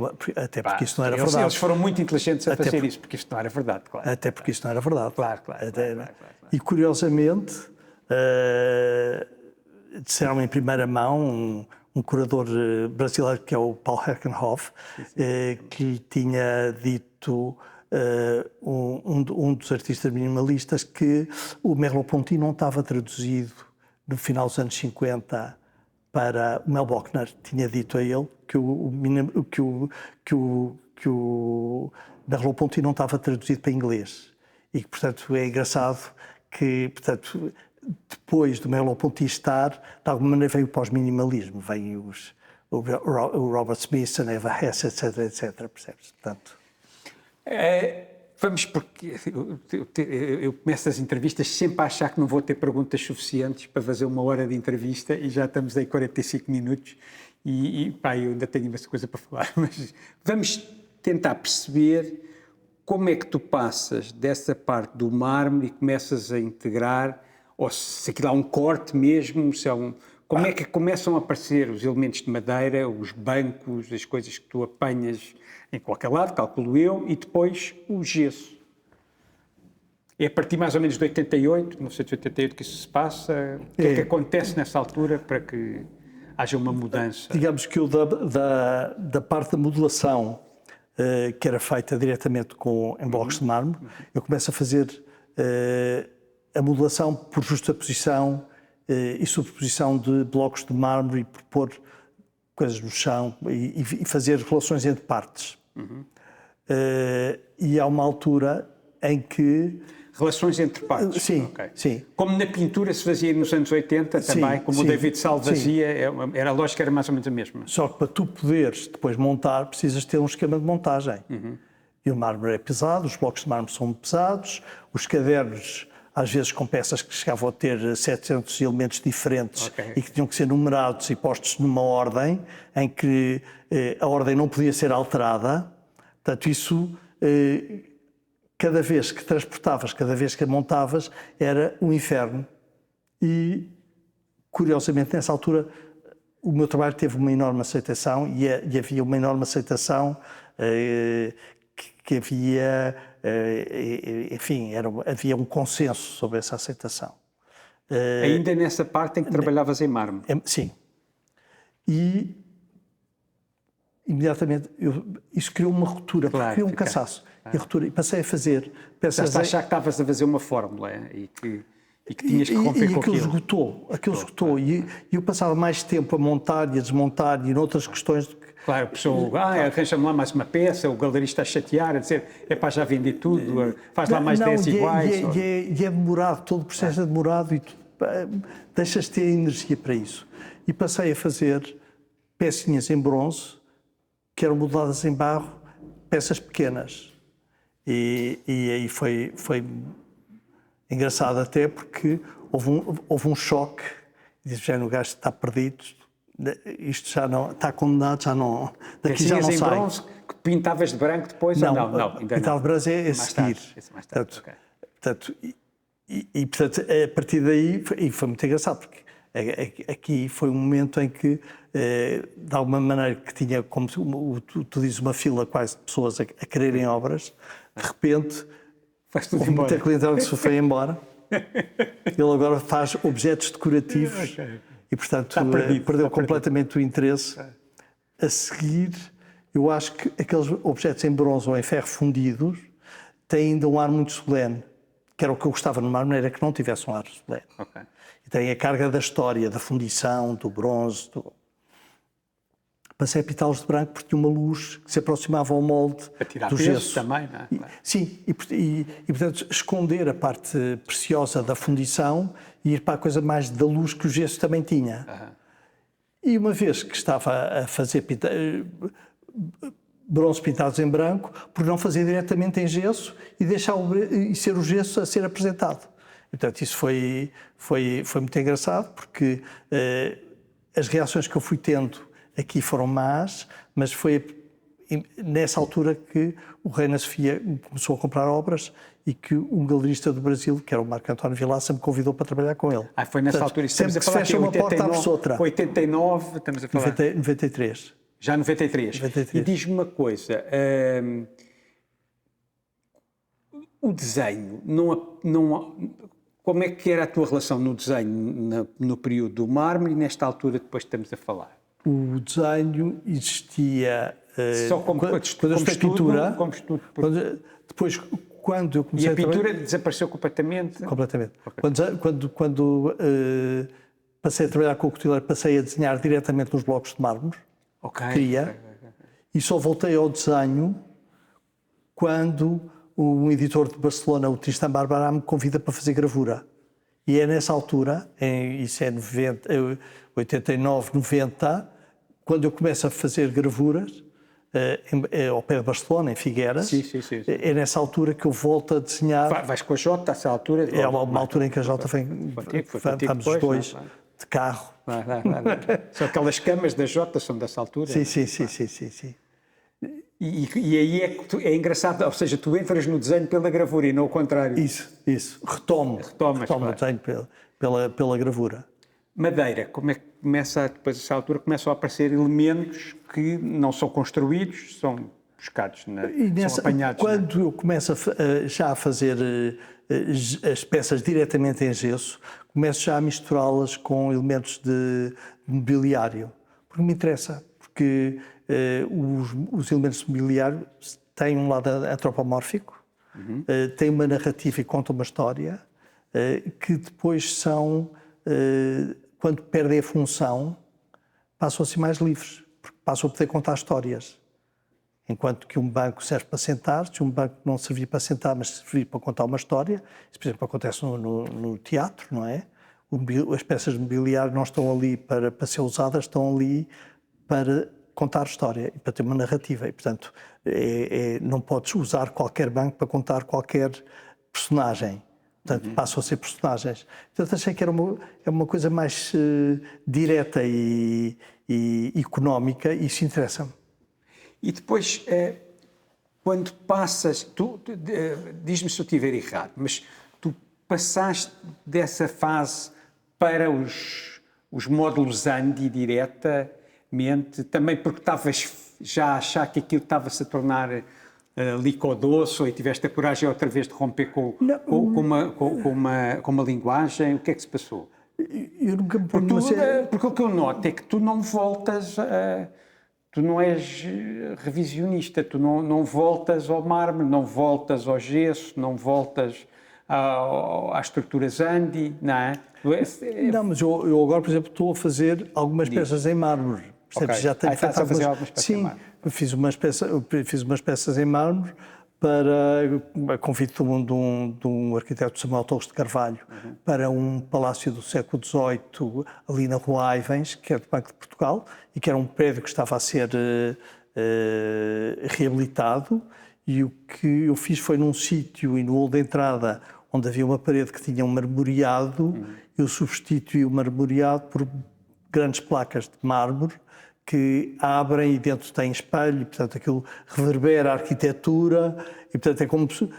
isto não era eles, verdade. eles foram muito inteligentes a Até fazer por- isso, porque isto não era verdade, claro. Até porque isto não era verdade. Claro, claro, Até- claro, claro. E curiosamente, disseram em primeira mão um curador brasileiro que é o Paul Herkenhoff, que lhe tinha dito um dos artistas minimalistas que o Merleau-Ponty não estava traduzido no final dos anos 50 para o Mel Bochner. Tinha dito a ele que o Merleau-Ponty não estava traduzido para inglês. E que, portanto, é engraçado que, portanto, depois do Merleau-Ponty estar, de alguma maneira veio o pós-minimalismo, veio o Robert Smith, a Eva Hesse, etc, etc, percebes? Portanto, Vamos, porque eu começo as entrevistas sempre a achar que não vou ter perguntas suficientes para fazer 1 hora de entrevista e já estamos aí 45 minutos e pá, eu ainda tenho imensa coisa para falar, mas vamos tentar perceber como é que tu passas dessa parte do mármore e começas a integrar, ou se aquilo há um corte mesmo, se há como é que começam a aparecer os elementos de madeira, os bancos, as coisas que tu apanhas em qualquer lado, calculo eu, e depois o gesso. É a partir mais ou menos de 88, 1988 que isso se passa. O que é que acontece nessa altura para que haja uma mudança? digamos que eu da parte da modelação, que era feita diretamente em blocos de mármore, eu começo a fazer a modelação por justaposição e sobreposição de blocos de mármore e por pôr coisas no chão e fazer relações entre partes. E há uma altura em que... Relações entre partes. Sim, Okay. sim. Como na pintura se fazia nos anos 80 também, como o David Salvo fazia, a lógica era mais ou menos a mesma. Só que para tu poderes depois montar, precisas ter um esquema de montagem. E o mármore é pesado, os blocos de mármore são pesados, os cadernos, às vezes com peças que chegavam a ter 700 elementos diferentes e que tinham que ser numerados e postos numa ordem em que a ordem não podia ser alterada. Portanto, isso, cada vez que transportavas, cada vez que montavas, era um inferno. E, curiosamente, nessa altura, o meu trabalho teve uma enorme aceitação e havia uma enorme aceitação que havia, enfim, havia um consenso sobre essa aceitação. Ainda nessa parte em que trabalhavas em mármore? Sim. E, imediatamente, isso criou uma ruptura, criou um cansaço. E passei a fazer peças... Já achar que estavas a fazer uma fórmula e que tinhas que romper com aquilo. Aquilo esgotou. E eu passava mais tempo a montar e a desmontar e noutras questões do que... Claro, a pessoa, arranja-me lá mais uma peça, o galerista a chatear, a dizer, já vendi tudo, faz lá mais 10 iguais. E é demorado, todo o processo é demorado e tu deixas de ter energia para isso. E passei a fazer pecinhas em bronze, que eram modeladas em barro, peças pequenas. E aí foi engraçado até porque houve um choque, disse, já o gajo está perdido, isto já não está condenado, já não, daqui já não sai. Em bronze que pintavas de branco depois não, ou não? Ainda pintar não. de bronze é a seguir. Mais tarde, Portanto, portanto, a partir daí foi muito engraçado, porque aqui foi um momento em que, de alguma maneira, que tinha, como tu dizes, uma fila quase de pessoas a quererem obras, de repente, houve muita clientela que se foi embora. Ele agora faz objetos decorativos e, portanto, perdeu completamente o interesse. A seguir, eu acho que aqueles objetos em bronze ou em ferro fundidos têm ainda um ar muito solene, que era o que eu gostava no mármore, era que não tivesse um ar solene. E tem a carga da história, da fundição, do bronze. Passei a pintá-los de branco porque tinha uma luz que se aproximava ao molde do gesso. Também, não é? Claro. Sim, e, portanto, esconder a parte preciosa da fundição e ir para a coisa mais da luz que o gesso também tinha. E uma vez que estava a fazer bronze pintados em branco, por não fazer diretamente em gesso e deixar e ser o gesso a ser apresentado. E, portanto, isso foi muito engraçado, porque as reações que eu fui tendo aqui foram más, mas foi nessa altura que o Reina Sofia começou a comprar obras e que um galerista do Brasil, que era o Marco António Vilaça, me convidou para trabalhar com ele. Foi nessa altura. Sempre que se fecha uma porta, abre-se outra. 89, estamos a falar. 93. Já 93. 93. E diz-me uma coisa, o desenho, como é que era a tua relação no desenho no período do mármore e nesta altura depois estamos a falar? O desenho existia Só como quando eu estudei pintura. Como estudo. Depois, quando eu E comecei a a trabalhar... pintura desapareceu completamente? Completamente. Okay. Quando passei a trabalhar com o cotileiro, passei a desenhar diretamente nos blocos de mármore. Ok. Queria. E só voltei ao desenho quando um editor de Barcelona, o Tristan Barberá, me convida para fazer gravura. E é nessa altura, isso é 89, 90, quando eu começo a fazer gravuras, ao pé de Barcelona, em Figueiras. Sim. É nessa altura que eu volto a desenhar. Vais com a Jota, essa altura? É uma altura em que a Jota vem. Vamos os dois de carro. Vai. São aquelas camas da Jota, são dessa altura? Sim. E aí é engraçado, ou seja, tu entras no desenho pela gravura e não o contrário. Isso. Retomo o desenho pela gravura. Madeira, como é que começa, depois dessa altura, começam a aparecer elementos que não são construídos, são buscados, são apanhados. Quando eu começo já a fazer as peças diretamente em gesso, começo já a misturá-las com elementos de mobiliário, porque me interessa, porque os elementos de mobiliário têm um lado antropomórfico, têm uma narrativa e contam uma história, que depois são... quando perdem a função, passam a ser mais livres, porque passam a poder contar histórias. Enquanto que um banco serve para sentar, se um banco não servir para sentar, mas servir para contar uma história, isso, por exemplo, acontece no teatro, não é? As peças de mobiliário não estão ali para ser usadas, estão ali para contar história e para ter uma narrativa. E, portanto, não podes usar qualquer banco para contar qualquer personagem. Portanto, passam a ser personagens. Portanto, achei que era uma coisa mais direta e económica, e isso interessa-me. E depois, quando passas, diz-me se eu estiver errado, mas tu passaste dessa fase para os módulos Andi diretamente, também porque estavas já a achar que aquilo estava-se a tornar licodoce, ou tiveste a coragem outra vez de romper com uma linguagem? O que é que se passou? Eu nunca me porque o que eu noto é que tu não voltas tu não és revisionista, tu não voltas ao mármore, não voltas ao gesso, não voltas às estruturas Andi, não é? Não, mas eu agora, por exemplo, estou a fazer algumas peças em mármore. Okay. Já tenho feito fazer algumas peças em mármore. Fiz umas peças em mármore para convite de um arquiteto, Samuel Torres de Carvalho, para um palácio do século XVIII ali na Rua Aivens, que é do Banco de Portugal, e que era um prédio que estava a ser reabilitado, e o que eu fiz foi num sítio e no hall de entrada onde havia uma parede que tinha um marmoreado, eu substituí o marmoreado por grandes placas de mármore que abrem e dentro tem espelho, e, portanto, aquilo reverbera a arquitetura, e, portanto, é como se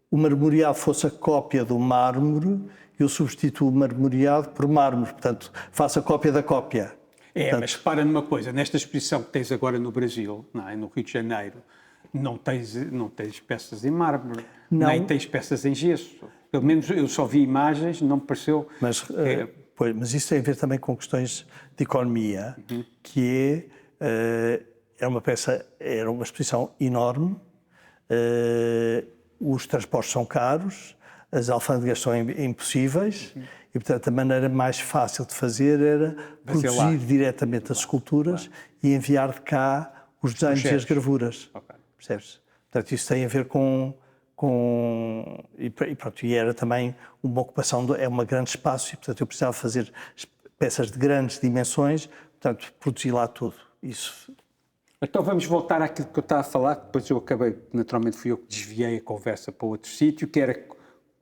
o marmoreado fosse a cópia do mármore, eu substituo o marmoreado por mármore, portanto, faço a cópia da cópia. Portanto, mas repara numa coisa, nesta exposição que tens agora no Brasil, não é? No Rio de Janeiro, não tens peças em mármore, nem tens peças em gesso. Pelo menos eu só vi imagens, não me pareceu... Mas isso tem a ver também com questões de economia, que era uma exposição enorme, os transportes são caros, as alfândegas são impossíveis, e, portanto, a maneira mais fácil de fazer era produzir diretamente as esculturas e enviar de cá os desenhos e as gravuras. Percebes? Portanto, isso tem a ver e era também uma ocupação, é um grande espaço, e, portanto, eu precisava fazer peças de grandes dimensões, portanto, produzi lá tudo. Isso. Então vamos voltar àquilo que eu estava a falar, depois eu acabei, naturalmente fui eu que desviei a conversa para outro sítio, que era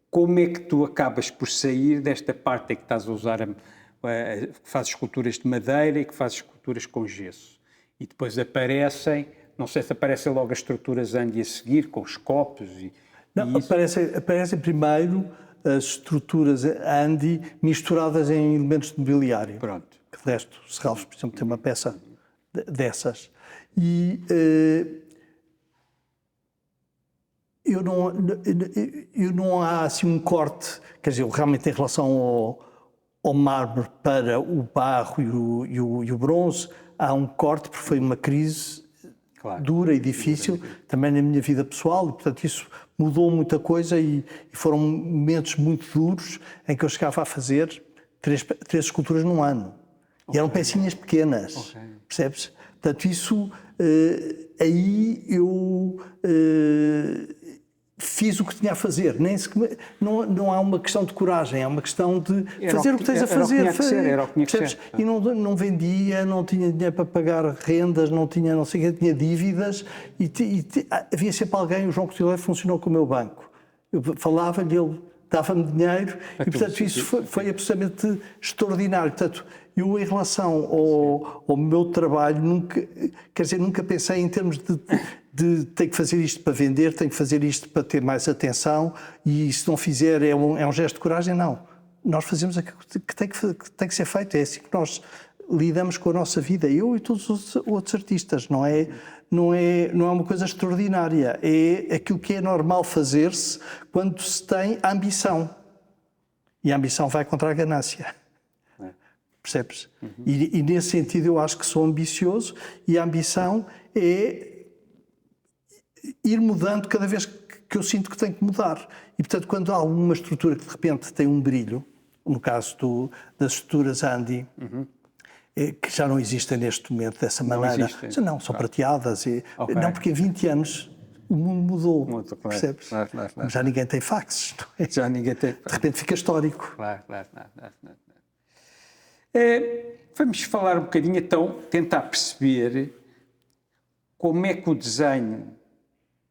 como é que tu acabas por sair desta parte em que estás a usar, que fazes esculturas de madeira e que fazes esculturas com gesso. E depois aparecem, não sei se aparecem logo as estruturas Andi a seguir, com os copos e... Não, aparecem primeiro as estruturas Andi misturadas em elementos de mobiliário. Pronto. Que de resto, Serralves, por exemplo, tem uma peça dessas. E eu não há assim um corte, quer dizer, realmente em relação ao mármore para o barro e o bronze, há um corte porque foi uma crise dura e difícil, também na minha vida pessoal, e portanto isso mudou muita coisa e foram momentos muito duros em que eu chegava a fazer três esculturas num ano. E eram pecinhas pequenas, percebes? Portanto, isso, aí eu fiz o que tinha a fazer. Não há uma questão de coragem, é uma questão de fazer o que tens a fazer. Era o que tinha que ser. E não vendia, não tinha dinheiro para pagar rendas, não tinha, não sei o que, tinha dívidas e havia sempre alguém, o João Cotileiro funcionou com o meu banco. Eu falava-lhe, ele dava-me dinheiro e, portanto, isso foi absolutamente extraordinário. Portanto, eu, em relação ao meu trabalho, nunca pensei em termos de tenho que fazer isto para vender, tenho que fazer isto para ter mais atenção e se não fizer é um gesto de coragem, não. Nós fazemos aquilo que tem que ser feito, é assim que nós lidamos com a nossa vida, eu e todos os outros artistas, não é uma coisa extraordinária, é aquilo que é normal fazer-se quando se tem ambição. E a ambição vai contra a ganância. Percebes? E nesse sentido eu acho que sou ambicioso e a ambição é ir mudando cada vez que eu sinto que tenho que mudar. E, portanto, quando há alguma estrutura que de repente tem um brilho, no caso das estruturas Andy, que já não existem neste momento dessa maneira. Não, são prateadas. Não, porque em 20 anos o mundo mudou, percebes? Claro. Já ninguém tem faxes. Não é? Já ninguém tem. De repente fica histórico. Claro. Vamos falar um bocadinho, então, tentar perceber como é que o desenho,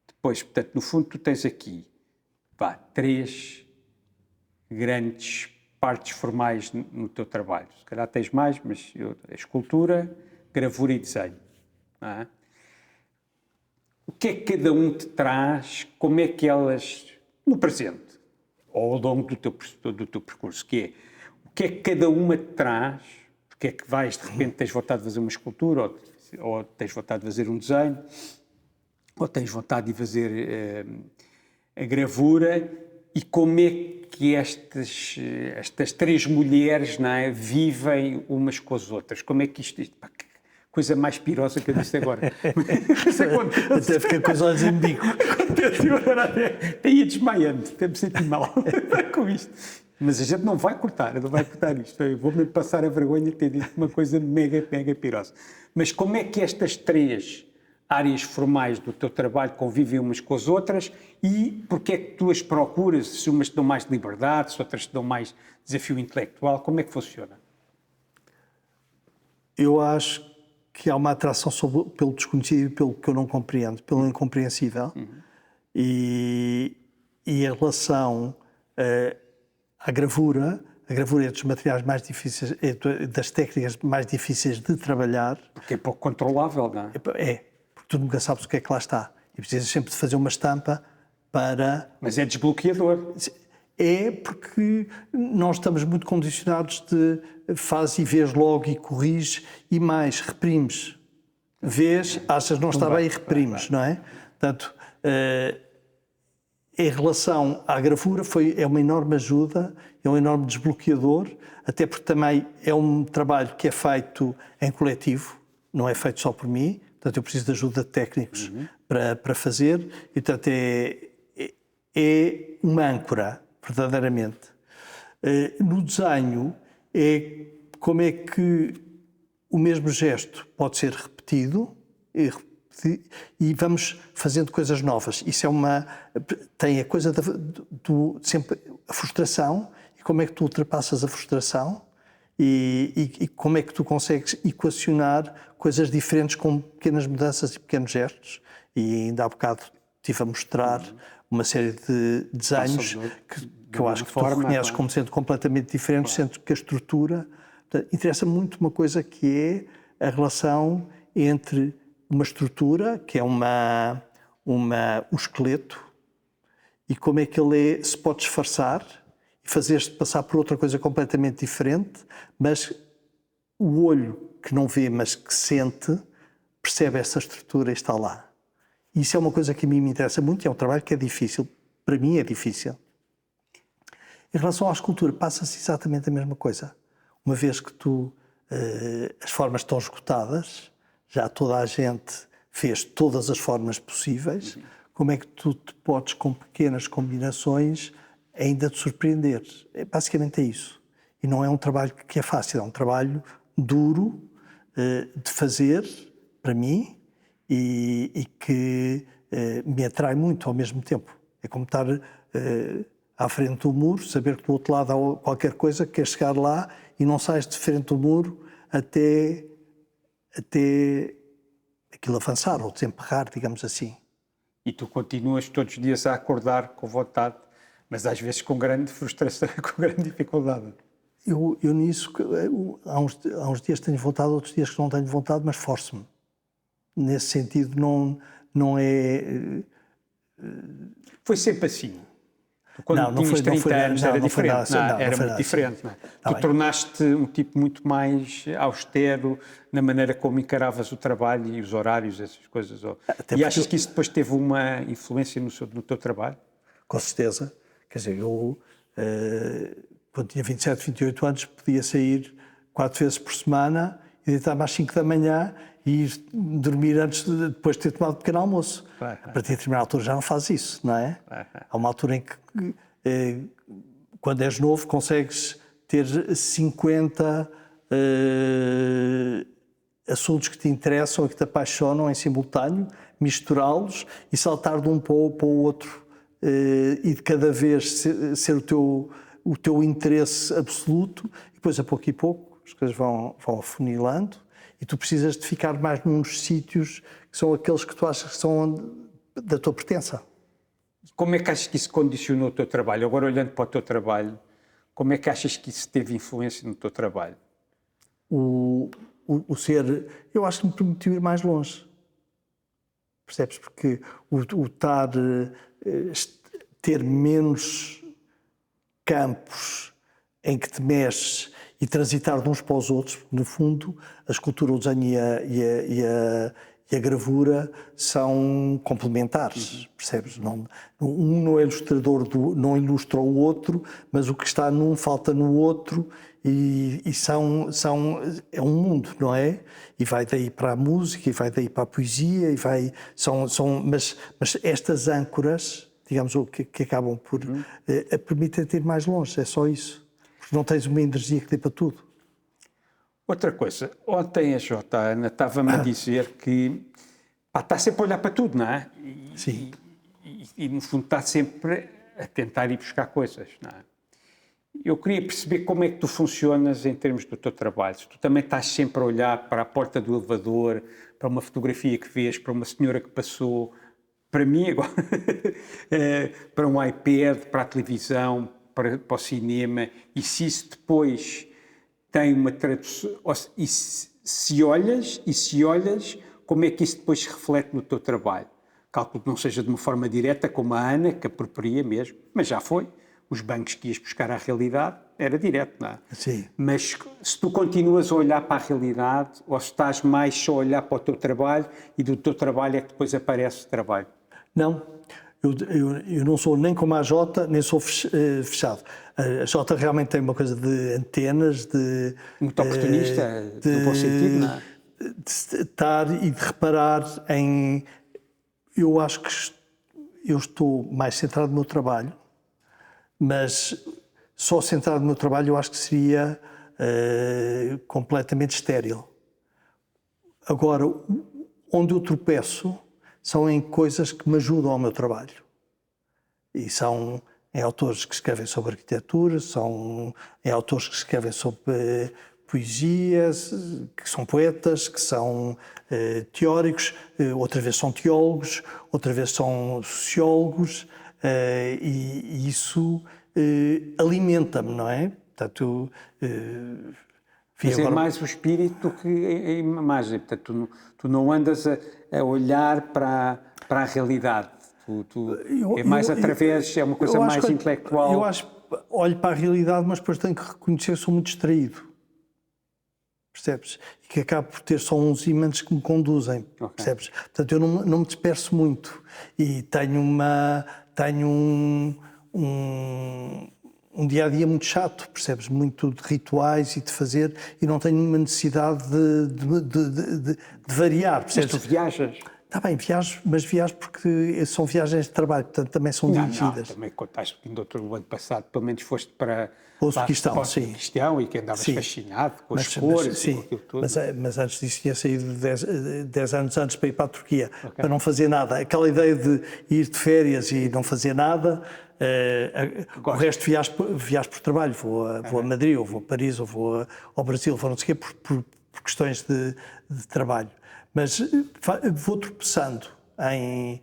depois, portanto, no fundo, tu tens aqui 3 grandes partes formais no teu trabalho. Se calhar tens mais, mas a escultura, gravura e desenho. Não é? O que é que cada um te traz? Como é que elas, no presente, ou ao longo do teu percurso, o que é que cada uma te traz? Porque é que vais, de repente, tens vontade de fazer uma escultura, ou tens vontade de fazer um desenho, ou tens vontade de fazer a gravura, e como é que estas 3 mulheres, não é, vivem umas com as outras? Como é que isto que coisa mais pirosa que eu disse agora. Até fiquei com os olhos em bico. Até ia desmaiando, até me senti mal com isto. Mas a gente não vai cortar isto. Eu vou-me passar a vergonha de ter dito uma coisa mega pirosa. Mas como é que estas 3 áreas formais do teu trabalho convivem umas com as outras e porque é que tu as procuras? Se umas te dão mais liberdade, se outras te dão mais desafio intelectual, como é que funciona? Eu acho que há uma atração pelo desconhecido e pelo que eu não compreendo, pelo incompreensível. E em relação à gravura, a gravura é dos materiais mais difíceis, é das técnicas mais difíceis de trabalhar. Porque é pouco controlável, não é? É, porque tu nunca sabes o que é que lá está. E precisas sempre de fazer uma estampa para... Mas é desbloqueador. É porque nós estamos muito condicionados de faz e vês logo e corriges e mais, reprimes. Vês, achas não está bem e reprimes, não é? Portanto, em relação à gravura é uma enorme ajuda, é um enorme desbloqueador, até porque também é um trabalho que é feito em coletivo, não é feito só por mim, portanto eu preciso de ajuda de técnicos para fazer, e portanto é uma âncora, verdadeiramente. No desenho é como é que o mesmo gesto pode ser repetido e vamos fazendo coisas novas. Isso tem a coisa sempre a frustração e como é que tu ultrapassas a frustração e como é que tu consegues equacionar coisas diferentes com pequenas mudanças e pequenos gestos. E ainda há bocado estive a mostrar uma série de desenhos que eu acho que tu reconheces como sendo completamente diferentes, sendo que a estrutura... Portanto, interessa muito uma coisa que é a relação entre uma estrutura, que é o esqueleto, e como é que ele se pode disfarçar e fazer-se passar por outra coisa completamente diferente, mas o olho que não vê, mas que sente, percebe essa estrutura e está lá. E isso é uma coisa que a mim me interessa muito, é um trabalho que é difícil, para mim é difícil. Em relação à escultura, passa-se exatamente a mesma coisa. Uma vez que as formas estão esgotadas, já toda a gente fez todas as formas possíveis, como é que tu te podes, com pequenas combinações, ainda te surpreender? Basicamente é isso. E não é um trabalho que é fácil, é um trabalho duro de fazer, para mim, e que me atrai muito ao mesmo tempo. É como estar à frente do muro, saber que do outro lado há qualquer coisa, que quer chegar lá e não sais de frente do muro até aquilo avançar ou desemperrar, digamos assim. E tu continuas todos os dias a acordar com vontade, mas às vezes com grande frustração, com grande dificuldade. Eu nisso, há uns dias tenho vontade, outros dias que não tenho vontade, mas forço-me. Nesse sentido, não é... Foi sempre assim? Quando não tinhas 30 anos era diferente, era muito assim. diferente. Não é? Tu tornaste um tipo muito mais austero na maneira como encaravas o trabalho e os horários, essas coisas. E achas que isso depois teve uma influência no teu trabalho? Com certeza. Quer dizer, eu, quando tinha 27, 28 anos, podia sair 4 vezes por semana e deitar-me às 5 da manhã e ir dormir depois de ter tomado um pequeno almoço. A partir de determinada altura já não faz isso, não é? Há uma altura em que, quando és novo, consegues ter 50 assuntos que te interessam e que te apaixonam em simultâneo, misturá-los e saltar de um para o outro e de cada vez ser o teu interesse absoluto, e depois, a pouco e pouco, as coisas vão afunilando e tu precisas de ficar mais nos sítios que são aqueles que tu achas que são da tua pertença. Como é que achas que isso condicionou o teu trabalho? Agora, olhando para o teu trabalho, como é que achas que isso teve influência no teu trabalho? O ser... Eu acho que me permitiu ir mais longe. Percebes? Porque ter menos campos em que te mexes e transitar de uns para os outros, no fundo, a escultura, o desenho e a gravura são complementares, percebes? Um não é ilustrador, não ilustra o outro, mas o que está num falta no outro e é um mundo, não é? E vai daí para a música, e vai daí para a poesia, mas estas âncoras, digamos, que acabam por permitem-te ir mais longe, é só isso. Porque não tens uma energia que dê para tudo. Outra coisa, ontem a Ana estava-me a dizer que está sempre a olhar para tudo, não é? Sim. E no fundo está sempre a tentar ir buscar coisas, não é? Eu queria perceber como é que tu funcionas em termos do teu trabalho. Se tu também estás sempre a olhar para a porta do elevador, para uma fotografia que vês, para uma senhora que passou, para mim agora, para um iPad, para a televisão, para o cinema, e se isso depois tem uma tradução, e se olhas, como é que isso depois se reflete no teu trabalho? Calculo que não seja de uma forma direta, como a Ana, que apropria mesmo, mas já foi. Os bancos que ias buscar à realidade era direto, não é? Sim. Mas se tu continuas a olhar para a realidade, ou se estás mais só a olhar para o teu trabalho e do teu trabalho é que depois aparece o trabalho? Não, eu não sou nem como a Jota, nem sou fechado. A Jota realmente tem uma coisa de antenas, de... Muito oportunista, no bom sentido, não é? De estar e de reparar em... Eu acho que eu estou mais centrado no meu trabalho, mas só centrado no meu trabalho eu acho que seria completamente estéril. Agora, onde eu tropeço são em coisas que me ajudam ao meu trabalho. E são em autores que escrevem sobre arquitetura, são em autores que escrevem sobre poesias, que são poetas, que são teóricos, outra vez são teólogos, outra vez são sociólogos, e isso alimenta-me, não é? Portanto, mas agora... é mais o espírito do que a imagem. Portanto, tu não andas a olhar para a realidade. É mais através, é uma coisa mais intelectual. Eu acho que olho para a realidade, mas depois tenho que reconhecer que sou muito distraído. percebes? E que acabo por ter só uns ímãs que me conduzem, percebes? Portanto, eu não me disperso muito e tenho um dia-a-dia muito chato, percebes? Muito de rituais e de fazer, e não tenho uma necessidade de variar, percebes? Mas tu viajas? Está bem, viajo, mas viajo porque são viagens de trabalho, portanto também são dirigidas. Não, também contaste que no ano passado, pelo menos foste para O Uzbequistão, para o sim. Uzbequistão e que andavas Sim. fascinado com as cores e com aquilo tudo. Mas antes disso tinha saído 10 anos antes para ir para a Turquia, para não fazer nada. Aquela ideia de ir de férias e não fazer nada, o resto viajo por trabalho. Vou a Madrid, ou vou a Paris, ou vou ao Brasil, vou não sei o quê, por questões de trabalho. Mas vou tropeçando em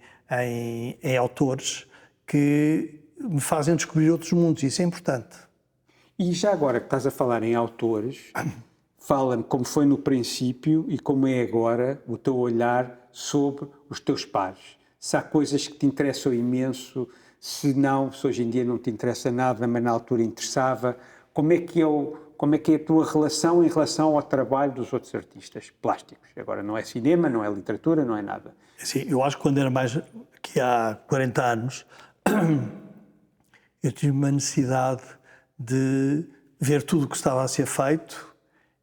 autores que me fazem descobrir outros mundos, e isso é importante. E já agora que estás a falar em autores, fala-me como foi no princípio e como é agora o teu olhar sobre os teus pares. Se há coisas que te interessam imenso, se hoje em dia não te interessa nada, mas na altura interessava, como é que é a tua relação em relação ao trabalho dos outros artistas plásticos? Agora não é cinema, não é literatura, não é nada. Sim, eu acho que quando era mais, que há 40 anos, eu tive uma necessidade de ver tudo o que estava a ser feito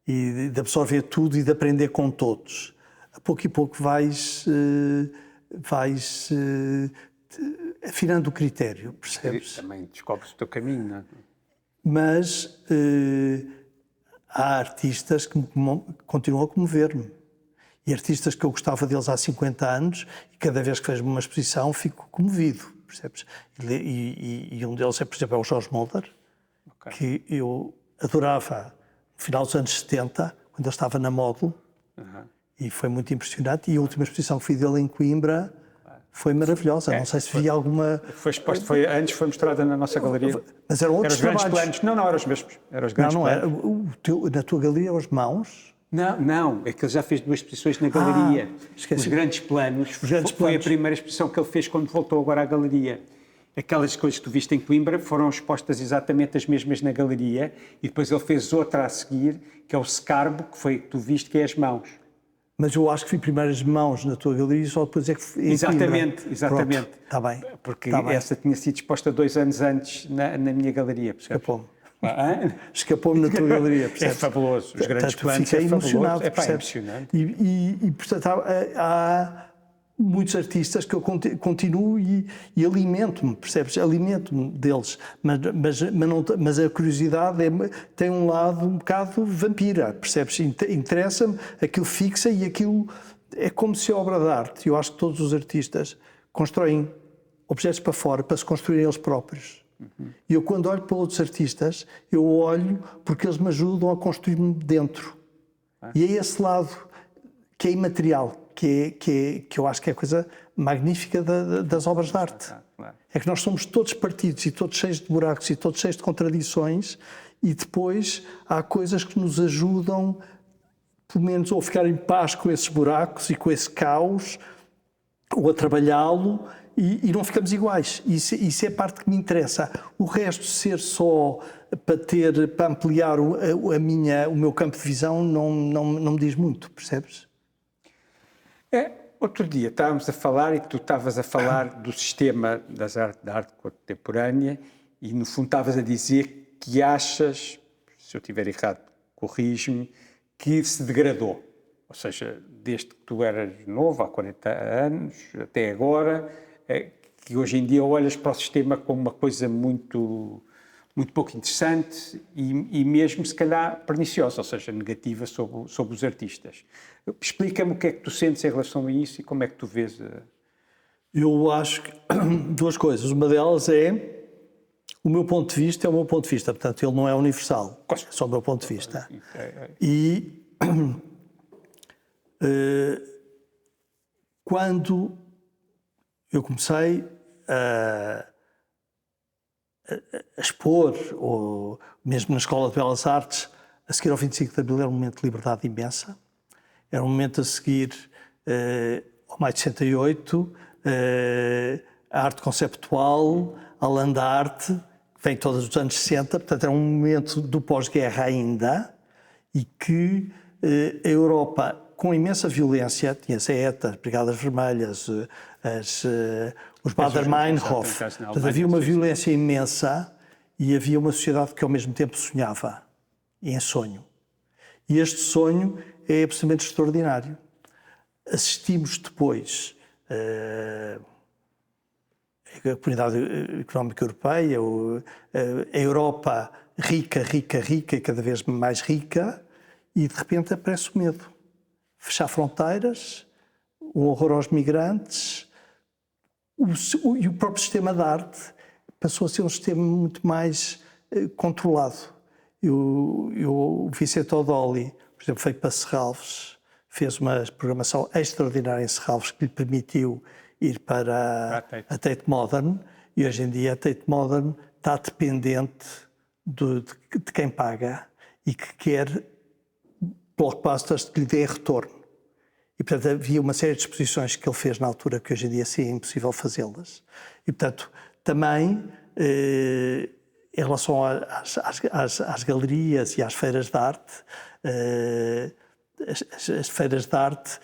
e de absorver tudo e de aprender com todos. A pouco e pouco vais afinando o critério, percebes? Também descobres o teu caminho, não é? Mas há artistas que continuam a comover-me. E artistas que eu gostava deles há 50 anos, e cada vez que vejo uma exposição fico comovido, percebes? E um deles é, por exemplo, o Jorge Mulder, que eu adorava no final dos anos 70, quando ele estava na Módulo, e foi muito impressionante. E a última exposição que fui dele em Coimbra foi maravilhosa. Não sei se vi alguma... Antes foi mostrada na nossa galeria. Mas eram outros grandes trabalhos. planos. Não, eram os mesmos. Eram os grandes Não era. planos. Na tua galeria, os mãos... Não, é que ele já fez 2 exposições na galeria. Esqueci. Os grandes planos. Foi planos. a primeira exposição que ele fez quando voltou agora à galeria. Aquelas coisas que tu viste em Coimbra foram expostas exatamente as mesmas na galeria e depois ele fez outra a seguir, que é o Scarbo, que foi que tu viste, que é as mãos. Mas eu acho que vi primeiro as mãos na tua galeria e só depois é que fui Exatamente. Está bem. Porque essa tinha sido exposta 2 anos antes na minha galeria. Escapou-me. Escapou-me na tua galeria, percebes? É fabuloso. Os grandes planos fiquei é emocionado, fabuloso. percebes? É emocionante. E portanto, há muitos artistas que eu continuo e alimento-me, percebes? Alimento-me deles, mas a curiosidade tem um lado um bocado vampira, percebes? Interessa-me, aquilo fixa e aquilo é como se a obra de arte. Eu acho que todos os artistas constroem objetos para fora, para se construírem eles próprios. E eu, quando olho para outros artistas, eu olho porque eles me ajudam a construir-me dentro. E é esse lado que é imaterial, que eu acho que é a coisa magnífica das obras de arte. É que nós somos todos partidos e todos cheios de buracos e todos cheios de contradições, e depois há coisas que nos ajudam, pelo menos, ou a ficar em paz com esses buracos e com esse caos, ou a trabalhá-lo, e não ficamos iguais. Isso é a parte que me interessa. O resto, ser só para ampliar o meu campo de visão, não me diz muito, percebes? Outro dia estávamos a falar, e tu estavas a falar do sistema da arte contemporânea, e no fundo estavas a dizer que achas, se eu estiver errado, corrige-me, que se degradou. Ou seja, desde que tu eras novo, há 40 anos, até agora, que hoje em dia olhas para o sistema como uma coisa muito pouco interessante e mesmo, se calhar, perniciosa, ou seja, negativa sobre os artistas. Explica-me o que é que tu sentes em relação a isso e como é que tu vês... Eu acho que 2 coisas. Uma delas é o meu ponto de vista, é o meu ponto de vista. Portanto, ele não é universal, é só o meu ponto de vista. E quando eu comecei a expor, ou mesmo na Escola de Belas Artes, a seguir ao 25 de Abril, era um momento de liberdade imensa. Era um momento a seguir ao Maio de 68, a arte conceptual, a land art, que vem todos os anos 60, portanto era um momento do pós-guerra ainda, e que a Europa com imensa violência, tinha-se a ETA, as Brigadas Vermelhas, os Baader-Meinhof, portanto, havia uma violência imensa e havia uma sociedade que ao mesmo tempo sonhava, em sonho. E este sonho é absolutamente extraordinário. Assistimos depois a Comunidade Económica Europeia, a Europa rica, rica, rica e cada vez mais rica, e de repente aparece o medo. Fechar fronteiras, o horror aos migrantes, e o próprio sistema de arte passou a ser um sistema muito mais controlado. O Vicente Odoli, por exemplo, veio para Serralves, fez uma programação extraordinária em Serralves que lhe permitiu ir para a Tate Modern, e hoje em dia a Tate Modern está dependente de quem paga e que quer blockbusters que lhe dê retorno. E, portanto, havia uma série de exposições que ele fez na altura que hoje em dia sim é impossível fazê-las. E, portanto, também em relação às galerias e às feiras de arte, as feiras de arte,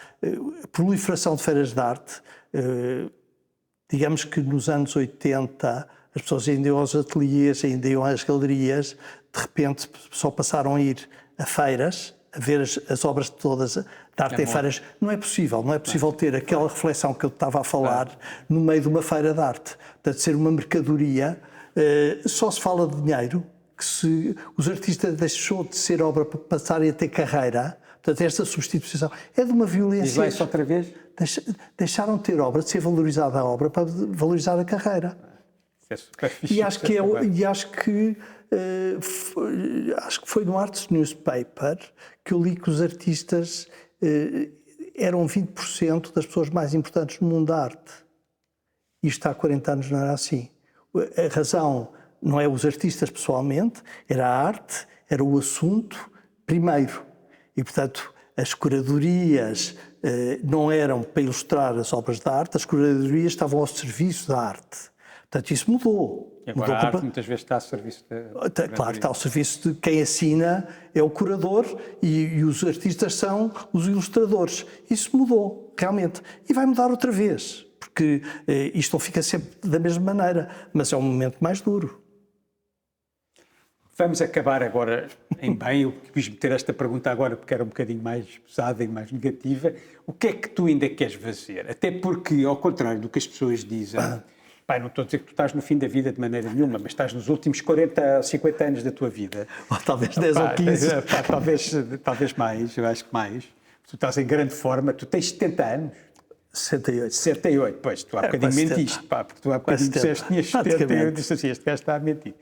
a proliferação de feiras de arte, digamos que nos anos 80 as pessoas ainda iam aos ateliês, ainda iam às galerias, de repente só passaram a ir a feiras, a ver as obras todas de arte em feiras. Não é possível ter aquela reflexão que eu estava a falar no meio de uma feira de arte. Portanto, ser uma mercadoria, só se fala de dinheiro, que se os artistas deixou de ser obra para passarem a ter carreira. Portanto, esta substituição é de uma violência. Diz lá isso outra vez? Deixaram de ter obra, de ser valorizada a obra para valorizar a carreira. É super fixe, E acho que foi no Arts Newspaper que eu li que os artistas eram 20% das pessoas mais importantes no mundo da arte. Isto há 40 anos não era assim. A razão não é os artistas pessoalmente, era a arte, era o assunto primeiro. E, portanto, as curadorias não eram para ilustrar as obras de arte, as curadorias estavam ao serviço da arte. Portanto, isso mudou. E agora a arte muitas vezes está ao serviço da... Claro, está ao serviço de quem assina, é o curador, e os artistas são os ilustradores. Isso mudou, realmente. E vai mudar outra vez, porque isto não fica sempre da mesma maneira, mas é um momento mais duro. Vamos acabar agora em bem. Eu quis meter esta pergunta agora porque era um bocadinho mais pesada e mais negativa. O que é que tu ainda queres fazer? Até porque, ao contrário do que as pessoas dizem... Pai, não estou a dizer que tu estás no fim da vida de maneira nenhuma, mas estás nos últimos 40 ou 50 anos da tua vida. Ou talvez 10 ou 15. Talvez mais, eu acho que mais. Tu estás em grande forma, tu tens 70 anos. 68. 68, pois, tu há bocadinho mentiste, pá, porque tu há bocadinho disseste que tinhas 70 e eu disse assim, este gajo está a mentir.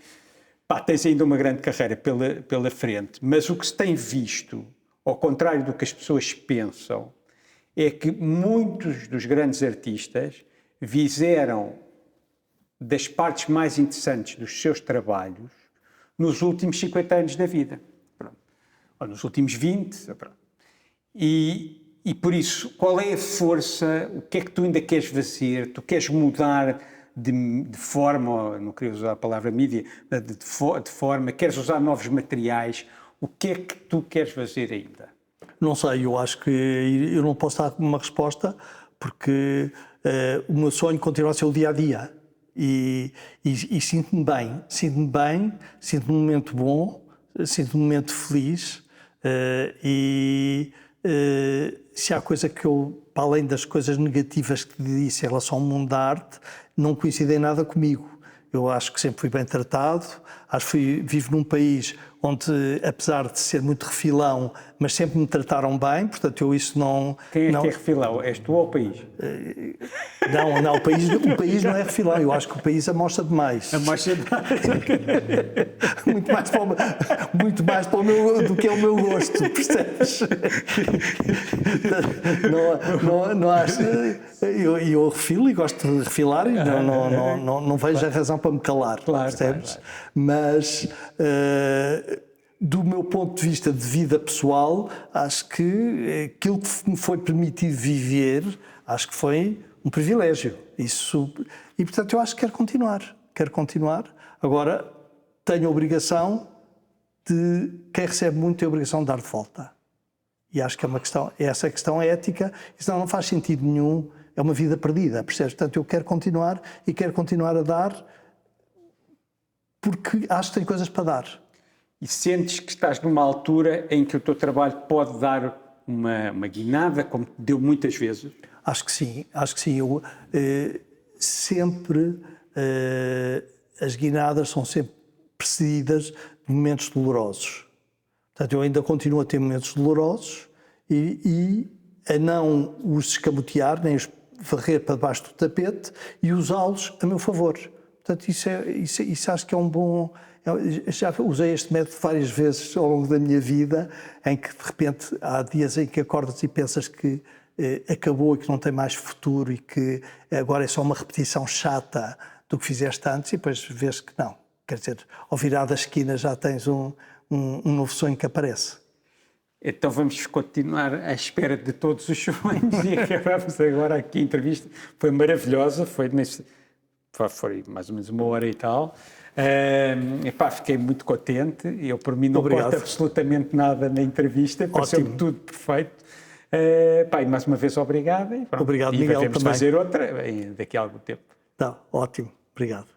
Pá, tens ainda uma grande carreira pela frente, mas o que se tem visto, ao contrário do que as pessoas pensam, é que muitos dos grandes artistas fizeram das partes mais interessantes dos seus trabalhos nos últimos 50 anos da vida. Pronto. Ou nos últimos 20. Pronto. E por isso, qual é a força, o que é que tu ainda queres fazer? Tu queres mudar de forma, não queria usar a palavra mídia, de forma, queres usar novos materiais? O que é que tu queres fazer ainda? Não sei, eu acho que eu não posso dar uma resposta, porque o meu sonho continua a ser o dia-a-dia. E sinto-me bem, sinto-me um momento bom, sinto-me um momento feliz, se há coisa que eu, para além das coisas negativas que disse em relação ao mundo da arte, não coincidem nada comigo. Eu acho que sempre fui bem tratado, acho que vivo num país onde, apesar de ser muito refilão, mas sempre me trataram bem, portanto eu isso não... Quem é que é refilão? És tu ou o país? Não, o país não é refilão, eu acho que o país amostra demais. Amostra demais. muito mais para o meu, do que é o meu gosto, percebes? Não acho... Eu refilo e gosto de refilar e não vejo a razão para me calar, percebes? Claro. Mas... do meu ponto de vista de vida pessoal, acho que aquilo que me foi permitido viver, acho que foi um privilégio. E portanto eu acho que quero continuar. Agora tenho a obrigação quem recebe muito tem a obrigação de dar de volta. E acho que é uma questão, essa questão é ética, e senão não faz sentido nenhum, é uma vida perdida, percebes? Portanto, eu quero continuar e quero continuar a dar porque acho que tenho coisas para dar. E sentes que estás numa altura em que o teu trabalho pode dar uma guinada, como te deu muitas vezes? Acho que sim, acho que sim. Eu, sempre as guinadas são sempre precedidas de momentos dolorosos. Portanto, eu ainda continuo a ter momentos dolorosos e a não os escamotear, nem os varrer para debaixo do tapete e usá-los a meu favor. Portanto, isso acho que é um bom... Já usei este método várias vezes ao longo da minha vida, em que de repente há dias em que acordas e pensas que acabou e que não tem mais futuro e que agora é só uma repetição chata do que fizeste antes, e depois vês que não. Quer dizer, ao virar da esquina já tens um novo sonho que aparece. Então vamos continuar à espera de todos os sonhos e acabamos agora aqui a entrevista. Foi maravilhosa, foi mais ou menos 1 hora e tal. Fiquei muito contente. Eu, por mim, não corto absolutamente nada na entrevista. Pareceu-me tudo perfeito. E mais uma vez, obrigado. Obrigado, e Miguel, devemos também. fazer outra daqui a algum tempo. Tá, ótimo. Obrigado.